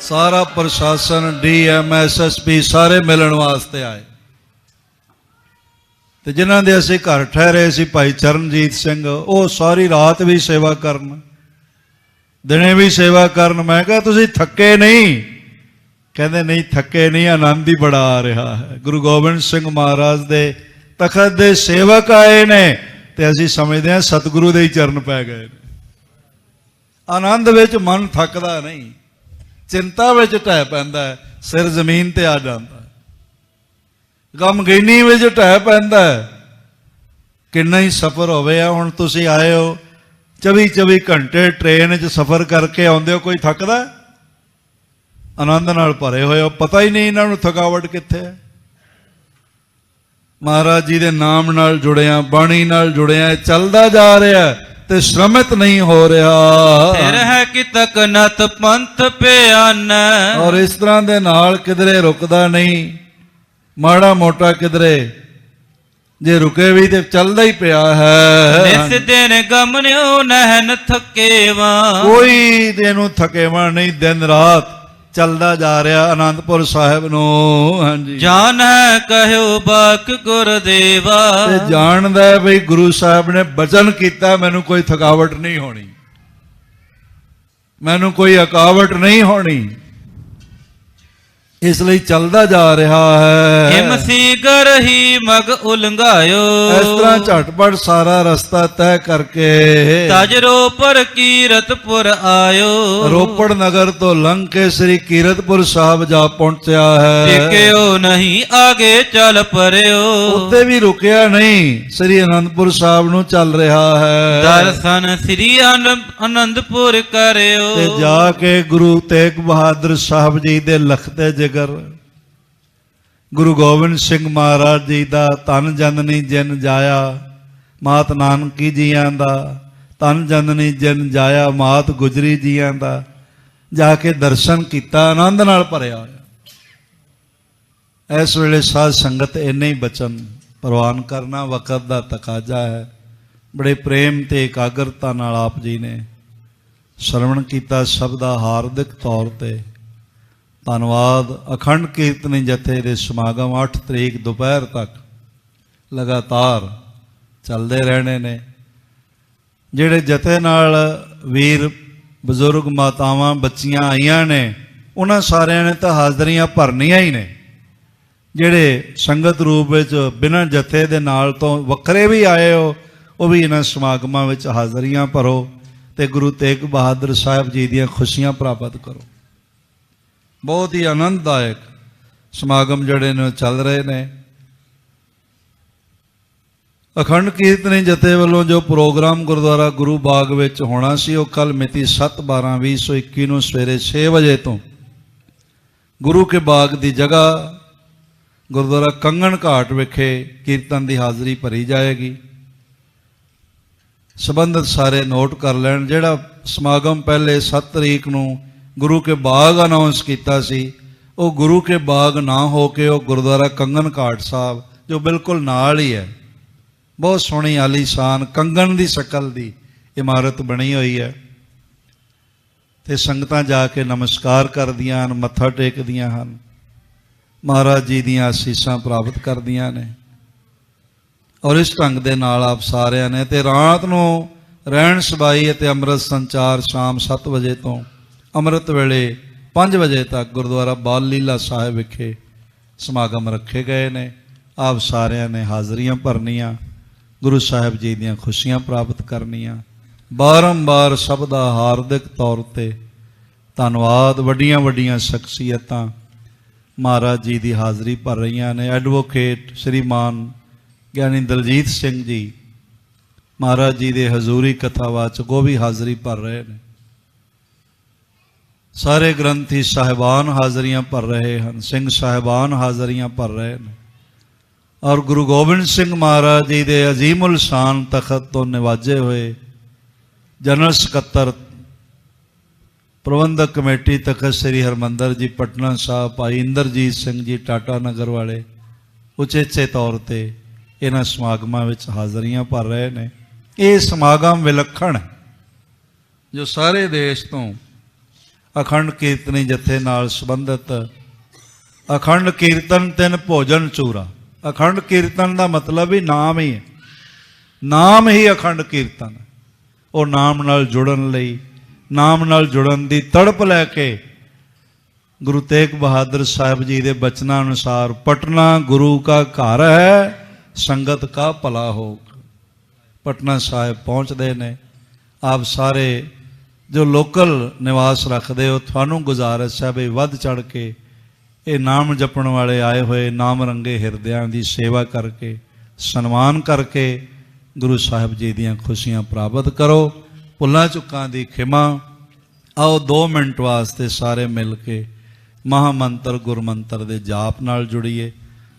ਸਾਰਾ ਪ੍ਰਸ਼ਾਸਨ, ਡੀਐਮ, ਐਸਐਸਪੀ ਸਾਰੇ ਮਿਲਣ ਵਾਸਤੇ ਆਏ। ਤੇ ਜਿਨ੍ਹਾਂ ਦੇ ਅਸੀਂ ਘਰ ਠਹਿਰੇ ਸੀ ਭਾਈ ਚਰਨਜੀਤ ਸਿੰਘ, ਉਹ ਸਾਰੀ ਰਾਤ ਵੀ ਸੇਵਾ ਕਰਨ, ਦਿਨੇ ਵੀ ਸੇਵਾ ਕਰਨ। ਮੈਂ ਕਿਹਾ ਤੁਸੀਂ ਥੱਕੇ ਨਹੀਂ? ਕਹਿੰਦੇ ਨਹੀਂ ਥੱਕੇ ਨਹੀਂ, ਆਨੰਦ ਹੀ ਬੜਾ ਆ ਰਿਹਾ ਹੈ। ਗੁਰੂ ਗੋਬਿੰਦ ਸਿੰਘ ਮਹਾਰਾਜ ਦੇ ਤਖਤ ਦੇ ਸੇਵਕ ਆਏ ਨੇ ਤੇ ਅਸੀਂ ਸਮਝਦੇ ਹਾਂ ਸਤਿਗੁਰੂ ਦੇ ਹੀ ਚਰਨ ਪੈ ਗਏ ਨੇ। ਆਨੰਦ ਵਿੱਚ ਮਨ ਥੱਕਦਾ ਨਹੀਂ, ਚਿੰਤਾ ਵਿੱਚ ਢਹਿ ਪੈਂਦਾ ਹੈ, ਸਿਰ ਜ਼ਮੀਨ ਤੇ ਆ ਜਾਂਦਾ ਹੈ। ਗਮਗੀਨੀ ਵਿੱਚ ਢਹਿ ਪੈਂਦਾ ਹੈ। ਕਿੰਨਾ ਹੀ ਸਫ਼ਰ ਹੋਵੇ ਆ, ਹੁਣ ਤੁਸੀਂ ਆਏ ਹੋ 24 ਘੰਟੇ ਟ੍ਰੇਨ 'ਚ ਸਫ਼ਰ ਕਰਕੇ ਆਉਂਦੇ ਹੋ, ਕੋਈ ਥੱਕਦਾ? ਆਨੰਦ ਨਾਲ ਭਰੇ ਹੋਏ ਹੋ, ਪਤਾ ਹੀ ਨਹੀਂ ਇਹਨਾਂ ਨੂੰ ਥਕਾਵਟ ਕਿੱਥੇ ਹੈ। ਮਹਾਰਾਜ ਜੀ ਦੇ ਨਾਮ ਨਾਲ ਜੁੜਿਆ, ਬਾਣੀ ਨਾਲ ਜੁੜਿਆ, ਚੱਲਦਾ ਜਾ ਰਿਹਾ ਤੇ ਸ਼ਰਮਿਤ ਨਹੀਂ ਹੋ ਰਿਹਾ। ਫਿਰ ਹੈ ਕਿ ਤਕ ਨਤ ਪੰਥ ਪਿਆਨ। ਔਰ ਇਸ ਤਰ੍ਹਾਂ ਦੇ ਨਾਲ ਕਿਧਰੇ ਰੁਕਦਾ ਨਹੀਂ, ਮਾੜਾ ਮੋਟਾ ਕਿਧਰੇ ਜੇ ਰੁਕੇ ਵੀ ਤੇ ਚੱਲਦਾ ਹੀ ਪਿਆ ਹੈ। ਇਸ ਦਿਨ ਗਮਨਿਓ ਨਹਿਨ ਥਕੇਵਾ। ਕੋਈ ਇਹਨੂੰ ਥਕੇਵਾ ਨਹੀਂ, ਦਿਨ ਰਾਤ ਚੱਲਦਾ ਜਾ ਰਿਹਾ ਆਨੰਦਪੁਰ ਸਾਹਿਬ ਨੂੰ। ਹਾਂਜੀ, ਜਾਣੈ ਕਹਿਓ ਬਾਕ ਗੁਰਦੇਵਾ। ਤੇ ਜਾਣਦਾ ਬਈ ਗੁਰੂ ਸਾਹਿਬ ਨੇ ਬਚਨ ਕੀਤਾ ਮੈਨੂੰ ਕੋਈ ਥਕਾਵਟ ਨਹੀਂ ਹੋਣੀ, ਮੈਨੂੰ ਕੋਈ ਅਕਾਵਟ ਨਹੀਂ ਹੋਣੀ, ਇਸ ਲਈ ਚੱਲਦਾ ਜਾ ਰਿਹਾ ਹੈ। ਹਿਮ ਸੀਗਰ ਹੀ ਮਗ ਉਲੰਘਾਇਓ। ਇਸ ਤਰ੍ਹਾਂ ਝਟਪਟ ਸਾਰਾ ਰਸਤਾ ਤੈਅ ਕਰਕੇ ਤਜ ਰੋਪੜ ਕੀਰਤਪੁਰ ਆਇਓ। ਰੋਪੜ ਨਗਰ ਤੋਂ ਲੰਘ ਕੇ ਸ੍ਰੀ ਕੀਰਤਪੁਰ ਸਾਹਿਬ ਜਾ ਪਹੁੰਚਿਆ ਹੈ। ਟਿਕਿਓ ਨਹੀਂ ਆਗੇ ਚੱਲ ਪਰਿਓ। ਉੱਤੇ ਵੀ ਰੁਕਿਆ ਨਹੀਂ, ਸ੍ਰੀ ਅਨੰਦਪੁਰ ਸਾਹਿਬ ਨੂੰ ਚੱਲ ਰਿਹਾ ਹੈ। ਦਰਸ਼ਨ ਸ੍ਰੀ ਆਨੰਦਪੁਰ ਕਰਿਓ। ਤੇ ਜਾ ਕੇ ਗੁਰੂ ਤੇਗ ਬਹਾਦਰ ਸਾਹਿਬ ਜੀ ਦੇ ਲਖਤੇ ਜਿਗਰ, ਗੁਰੂ ਗੋਬਿੰਦ ਸਿੰਘ ਮਹਾਰਾਜ ਜੀ ਦਾ ਧੰਨ ਜਨਨੀ ਜਿਨ ਜਾਇਆ, ਮਾਤ ਨਾਨਕੀ ਜੀਆਂ ਦਾ ਧੰਨ ਜਨਨੀ ਜਿਨ ਜਾਇਆ, ਮਾਤ ਗੁਜਰੀ ਜੀਆਂ ਦਾ ਜਾ ਕੇ ਦਰਸ਼ਨ ਕੀਤਾ, ਆਨੰਦ ਨਾਲ ਭਰਿਆ ਹੋਇਆ। ਇਸ ਵੇਲੇ ਸਾਧ ਸੰਗਤ ਇੰਨੇ ਹੀ ਬਚਨ ਪ੍ਰਵਾਨ ਕਰਨਾ ਵਕਤ ਦਾ ਤਕਾਜ਼ਾ ਹੈ। ਬੜੇ ਪ੍ਰੇਮ ਤੇ ਇਕਾਗਰਤਾ ਨਾਲ ਆਪ ਜੀ ਨੇ ਸ਼ਰਵਣ ਕੀਤਾ। ਸਭ ਦਾ ਹਾਰਦਿਕ ਤੌਰ ਤੇ ਧੰਨਵਾਦ। ਅਖੰਡ ਕੀਰਤਨੀ ਜਥੇ ਦੇ ਸਮਾਗਮ 8 ਤਰੀਕ ਦੁਪਹਿਰ ਤੱਕ ਲਗਾਤਾਰ ਚੱਲਦੇ ਰਹਿਣੇ ਨੇ। ਜਿਹੜੇ ਜਥੇ ਨਾਲ ਵੀਰ ਬਜ਼ੁਰਗ ਮਾਤਾਵਾਂ ਬੱਚੀਆਂ ਆਈਆਂ ਨੇ ਉਹਨਾਂ ਸਾਰਿਆਂ ਨੇ ਤਾਂ ਹਾਜ਼ਰੀਆਂ ਭਰਨੀਆਂ ਹੀ ਨੇ। ਜਿਹੜੇ ਸੰਗਤ ਰੂਪ ਵਿੱਚ ਬਿਨਾਂ ਜਥੇ ਦੇ ਨਾਲ ਤੋਂ ਵੱਖਰੇ ਵੀ ਆਏ ਹੋ ਉਹ ਵੀ ਇਹਨਾਂ ਸਮਾਗਮਾਂ ਵਿੱਚ ਹਾਜ਼ਰੀਆਂ ਭਰੋ ਤੇ ਗੁਰੂ ਤੇਗ ਬਹਾਦਰ ਸਾਹਿਬ ਜੀ ਦੀਆਂ ਖੁਸ਼ੀਆਂ ਪ੍ਰਾਪਤ ਕਰੋ। ਬਹੁਤ ਹੀ ਆਨੰਦਦਾਇਕ ਸਮਾਗਮ ਜਿਹੜੇ ਨੇ ਚੱਲ ਰਹੇ ਨੇ। ਅਖੰਡ ਕੀਰਤਨੀ ਜਥੇ ਵੱਲੋਂ ਜੋ ਪ੍ਰੋਗਰਾਮ ਗੁਰਦੁਆਰਾ ਗੁਰੂ ਬਾਗ ਵਿੱਚ ਹੋਣਾ ਸੀ ਉਹ ਕੱਲ ਮਿਤੀ 7/12/2021 ਨੂੰ ਸਵੇਰੇ 6 ਵਜੇ ਤੋਂ ਗੁਰੂ ਕੇ ਬਾਗ ਦੀ ਜਗ੍ਹਾ ਗੁਰਦੁਆਰਾ ਕੰਗਣ ਘਾਟ ਵਿਖੇ ਕੀਰਤਨ ਦੀ ਹਾਜ਼ਰੀ ਭਰੀ ਜਾਏਗੀ। ਸੰਬੰਧਿਤ ਸਾਰੇ ਨੋਟ ਕਰ ਲੈਣ। ਜਿਹੜਾ ਸਮਾਗਮ ਪਹਿਲੇ 7 ਤਰੀਕ ਨੂੰ ਗੁਰੂ ਕੇ ਬਾਗ ਅਨਾਉਂਸ ਕੀਤਾ ਸੀ ਉਹ ਗੁਰੂ ਕੇ ਬਾਗ ਨਾ ਹੋ ਕੇ ਉਹ ਗੁਰਦੁਆਰਾ ਕੰਗਣ ਘਾਟ ਸਾਹਿਬ ਜੋ ਬਿਲਕੁਲ ਨਾਲ ਹੀ ਹੈ, ਬਹੁਤ ਸੋਹਣੀ ਆਲੀਸ਼ਾਨ ਕੰਗਣ ਦੀ ਸ਼ਕਲ ਦੀ ਇਮਾਰਤ ਬਣੀ ਹੋਈ ਹੈ। ਤੇ ਸੰਗਤਾਂ ਜਾ ਕੇ ਨਮਸਕਾਰ ਕਰਦੀਆਂ ਹਨ, ਮੱਥਾ ਟੇਕਦੀਆਂ ਹਨ, ਮਹਾਰਾਜ ਜੀ ਦੀਆਂ ਅਸੀਸਾਂ ਪ੍ਰਾਪਤ ਕਰਦੀਆਂ ਨੇ। ਔਰ ਇਸ ਢੰਗ ਦੇ ਨਾਲ ਆਪ ਸਾਰਿਆਂ ਨੇ ਤੇ ਰਾਤ ਨੂੰ ਰਹਿਣ ਸਬਾਈ ਅਤੇ ਅੰਮ੍ਰਿਤ ਸੰਚਾਰ ਸ਼ਾਮ 7 ਵਜੇ ਤੋਂ ਅੰਮ੍ਰਿਤ ਵੇਲੇ 5 ਵਜੇ ਤੱਕ ਗੁਰਦੁਆਰਾ ਬਾਲ ਲੀਲਾ ਸਾਹਿਬ ਵਿਖੇ ਸਮਾਗਮ ਰੱਖੇ ਗਏ ਨੇ। ਆਪ ਸਾਰਿਆਂ ਨੇ ਹਾਜ਼ਰੀਆਂ ਭਰਨੀਆਂ, ਗੁਰੂ ਸਾਹਿਬ ਜੀ ਦੀਆਂ ਖੁਸ਼ੀਆਂ ਪ੍ਰਾਪਤ ਕਰਨੀਆਂ। ਬਾਰੰਬਾਰ ਸਭ ਦਾ ਹਾਰਦਿਕ ਤੌਰ ਤੇ ਧੰਨਵਾਦ। ਵੱਡੀਆਂ ਵੱਡੀਆਂ ਸ਼ਖਸੀਅਤਾਂ ਮਹਾਰਾਜ ਜੀ ਦੀ ਹਾਜ਼ਰੀ ਭਰ ਰਹੀਆਂ ਨੇ। ਐਡਵੋਕੇਟ ਸ਼੍ਰੀਮਾਨ ਗਿਆਨੀ ਦਲਜੀਤ ਸਿੰਘ ਜੀ ਮਹਾਰਾਜ ਜੀ ਦੇ ਹਜ਼ੂਰੀ ਕਥਾਵਾਚਕ ਉਹ ਵੀ ਹਾਜ਼ਰੀ ਭਰ ਰਹੇ ਨੇ। ਸਾਰੇ ਗ੍ਰੰਥੀ ਸਾਹਿਬਾਨ ਹਾਜ਼ਰੀਆਂ ਭਰ ਰਹੇ ਹਨ, ਸਿੰਘ ਸਾਹਿਬਾਨ ਹਾਜ਼ਰੀਆਂ ਭਰ ਰਹੇ ਨੇ। ਔਰ ਗੁਰੂ ਗੋਬਿੰਦ ਸਿੰਘ ਮਹਾਰਾਜ ਜੀ ਦੇ ਅਜ਼ੀਮੁਲ ਸ਼ਾਨ ਤਖਤ ਤੋਂ ਨਿਵਾਜੇ ਹੋਏ ਜਨਰਲ ਸਕੱਤਰ ਪ੍ਰਬੰਧਕ ਕਮੇਟੀ ਤਖਤ ਸ੍ਰੀ ਹਰਿਮੰਦਰ ਜੀ ਪਟਨਾ ਸਾਹਿਬ ਭਾਈ ਇੰਦਰਜੀਤ ਸਿੰਘ ਜੀ ਟਾਟਾ ਨਗਰ ਵਾਲੇ ਉਚੇਚੇ ਤੌਰ ਤੇ ਇਹਨਾਂ ਸਮਾਗਮਾਂ ਵਿੱਚ ਹਾਜ਼ਰੀਆਂ ਭਰ ਰਹੇ ਨੇ। ਇਹ ਸਮਾਗਮ ਵਿਲੱਖਣ ਹੈ ਜੋ ਸਾਰੇ ਦੇਸ਼ ਤੋਂ ਅਖੰਡ ਕੀਰਤਨੀ ਜਥੇ ਨਾਲ ਸੰਬੰਧਿਤ ਅਖੰਡ ਕੀਰਤਨ ਤਿੰਨ ਭੋਜਨ ਚੂਰਾ। ਅਖੰਡ ਕੀਰਤਨ ਦਾ ਮਤਲਬ ਹੀ ਨਾਮ ਹੀ ਹੈ, ਨਾਮ ਹੀ ਅਖੰਡ ਕੀਰਤਨ। ਉਹ ਨਾਮ ਨਾਲ ਜੁੜਨ ਲਈ, ਨਾਮ ਨਾਲ ਜੁੜਨ ਦੀ ਤੜਪ ਲੈ ਕੇ ਗੁਰੂ ਤੇਗ ਬਹਾਦਰ ਸਾਹਿਬ ਜੀ ਦੇ ਬਚਨਾਂ ਅਨੁਸਾਰ ਪਟਨਾ ਗੁਰੂ ਕਾ ਘਰ ਹੈ, ਸੰਗਤ ਕਾ ਭਲਾ ਹੋ। ਪਟਨਾ ਸਾਹਿਬ ਪਹੁੰਚਦੇ ਨੇ। ਆਪ ਸਾਰੇ ਜੋ ਲੋਕਲ ਨਿਵਾਸ ਰੱਖਦੇ ਹੋ ਤੁਹਾਨੂੰ ਗੁਜ਼ਾਰਿਸ਼ ਹੈ ਵੀ ਵੱਧ ਚੜ ਕੇ ਇਹ ਨਾਮ ਜਪਣ ਵਾਲੇ ਆਏ ਹੋਏ ਨਾਮ ਰੰਗੇ ਹਿਰਦਿਆਂ ਦੀ ਸੇਵਾ ਕਰਕੇ ਸਨਮਾਨ ਕਰਕੇ ਗੁਰੂ ਸਾਹਿਬ ਜੀ ਦੀਆਂ ਖੁਸ਼ੀਆਂ ਪ੍ਰਾਪਤ ਕਰੋ। ਭੁੱਲਾਂ ਚੁੱਕਾਂ ਦੀ ਖਿਮਾ। ਆਓ 2 ਮਿੰਟ ਵਾਸਤੇ ਸਾਰੇ ਮਿਲ ਕੇ ਮਹਾਮੰਤਰ ਗੁਰਮੰਤਰ ਦੇ ਜਾਪ ਨਾਲ ਜੁੜੀਏ,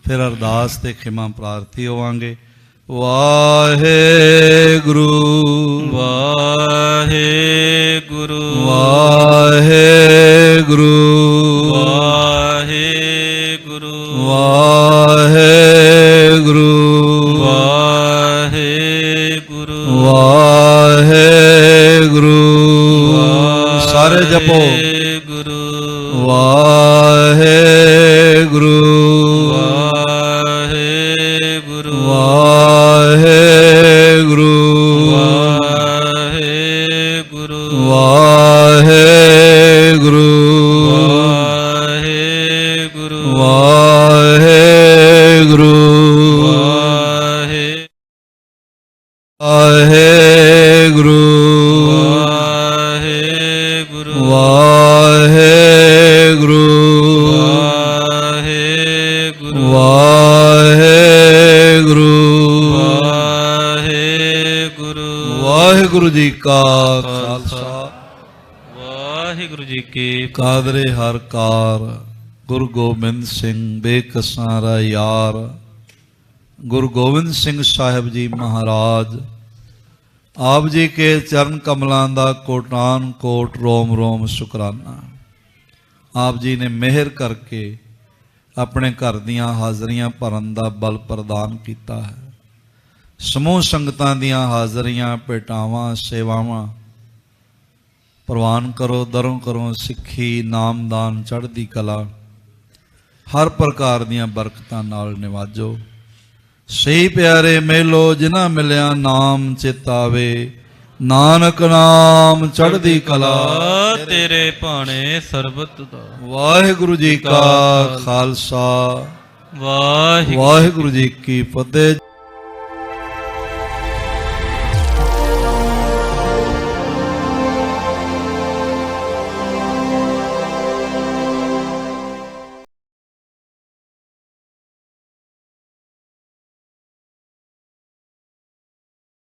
ਫਿਰ ਅਰਦਾਸ ਤੇ ਖਿਮਾ ਪ੍ਰਾਰਥੀ ਹੋਵਾਂਗੇ। ਵਾਹਿਗੁਰੂ ਵਾਹਿਗੁਰੂ ਵਾਹਿਗੁਰੂ ਵਾਹਿਗੁਰੂ ਵਾਹਿਗੁਰੂ ਵਾਹਿਗੁਰੂ ਵਾਹਿਗੁਰੂ। ਸਾਰੇ ਜਪੋ ਗੁਰੂ ਵਾਹਿਗੁਰੂ ਵਾਹਿਗੁਰੂ ਵਾਹਿਗੁਰੂ ਵਾਹਿਗੁਰੂ ਵਾਹਿਗੁਰੂ ਵਾਹਿਗੁਰੂ ਵਾਹਿਗੁਰੂ ਵਾਹਿਗੁਰੂ ਵਾਹਿਗੁਰੂ ਵਾਹਿਗੁਰੂ ਵਾਹਿਗੁਰੂ ਵਾਹਿਗੁਰੂ ਵਾਹਿਗੁਰੂ ਵਾਹਿਗੁਰੂ ਜੀ ਕਾ ਖਾਲਸਾ ਵਾਹਿਗੁਰੂ ਜੀ ਕੀ ਕਾਦਰੇ ਹਰ ਕਾਰ ਗੁਰੂ ਗੋਬਿੰਦ ਸਿੰਘ ਬੇਕਸਾਂ ਰਾ ਯਾਰ ਗੁਰੂ ਗੋਬਿੰਦ ਸਿੰਘ ਸਾਹਿਬ ਜੀ ਮਹਾਰਾਜ ਆਪ ਜੀ ਕੇ ਚਰਨ ਕਮਲਾਂ ਦਾ ਕੋਟਾਨ ਕੋਟ ਰੋਮ ਰੋਮ ਸ਼ੁਕਰਾਨਾ। ਆਪ ਜੀ ਨੇ ਮਿਹਰ ਕਰਕੇ ਆਪਣੇ ਘਰ ਦੀਆਂ ਹਾਜ਼ਰੀਆਂ ਭਰਨ ਦਾ ਬਲ ਪ੍ਰਦਾਨ ਕੀਤਾ ਹੈ। ਸਮੂਹ ਸੰਗਤਾਂ ਦੀਆਂ ਹਾਜ਼ਰੀਆਂ ਭੇਟਾਵਾਂ ਸੇਵਾਵਾਂ ਪ੍ਰਵਾਨ ਕਰੋ, ਦਰੋਂ ਕਰੋ ਸਿੱਖੀ ਨਾਮਦਾਨ ਚੜ੍ਹਦੀ ਕਲਾ ਹਰ ਪ੍ਰਕਾਰ ਦੀਆਂ ਬਰਕਤਾਂ ਨਾਲ ਨਿਵਾਜੋ। ਸਹੀ ਪਿਆਰੇ ਮੇਲੋ ਜਿਨ੍ਹਾਂ ਮਿਲਿਆ ਨਾਮ ਚਿਤਾਵੇ, ਨਾਨਕ ਨਾਮ ਚੜ੍ਹਦੀ ਕਲਾ ਤੇਰੇ ਭਾਣੇ ਸਰਬਤ ਦਾ। ਵਾਹਿਗੁਰੂ ਜੀ ਕਾ ਖਾਲਸਾ ਵਾਹਿਗੁਰੂ ਵਾਹਿਗੁਰੂ ਜੀ ਕੀ ਫਤਿਹ।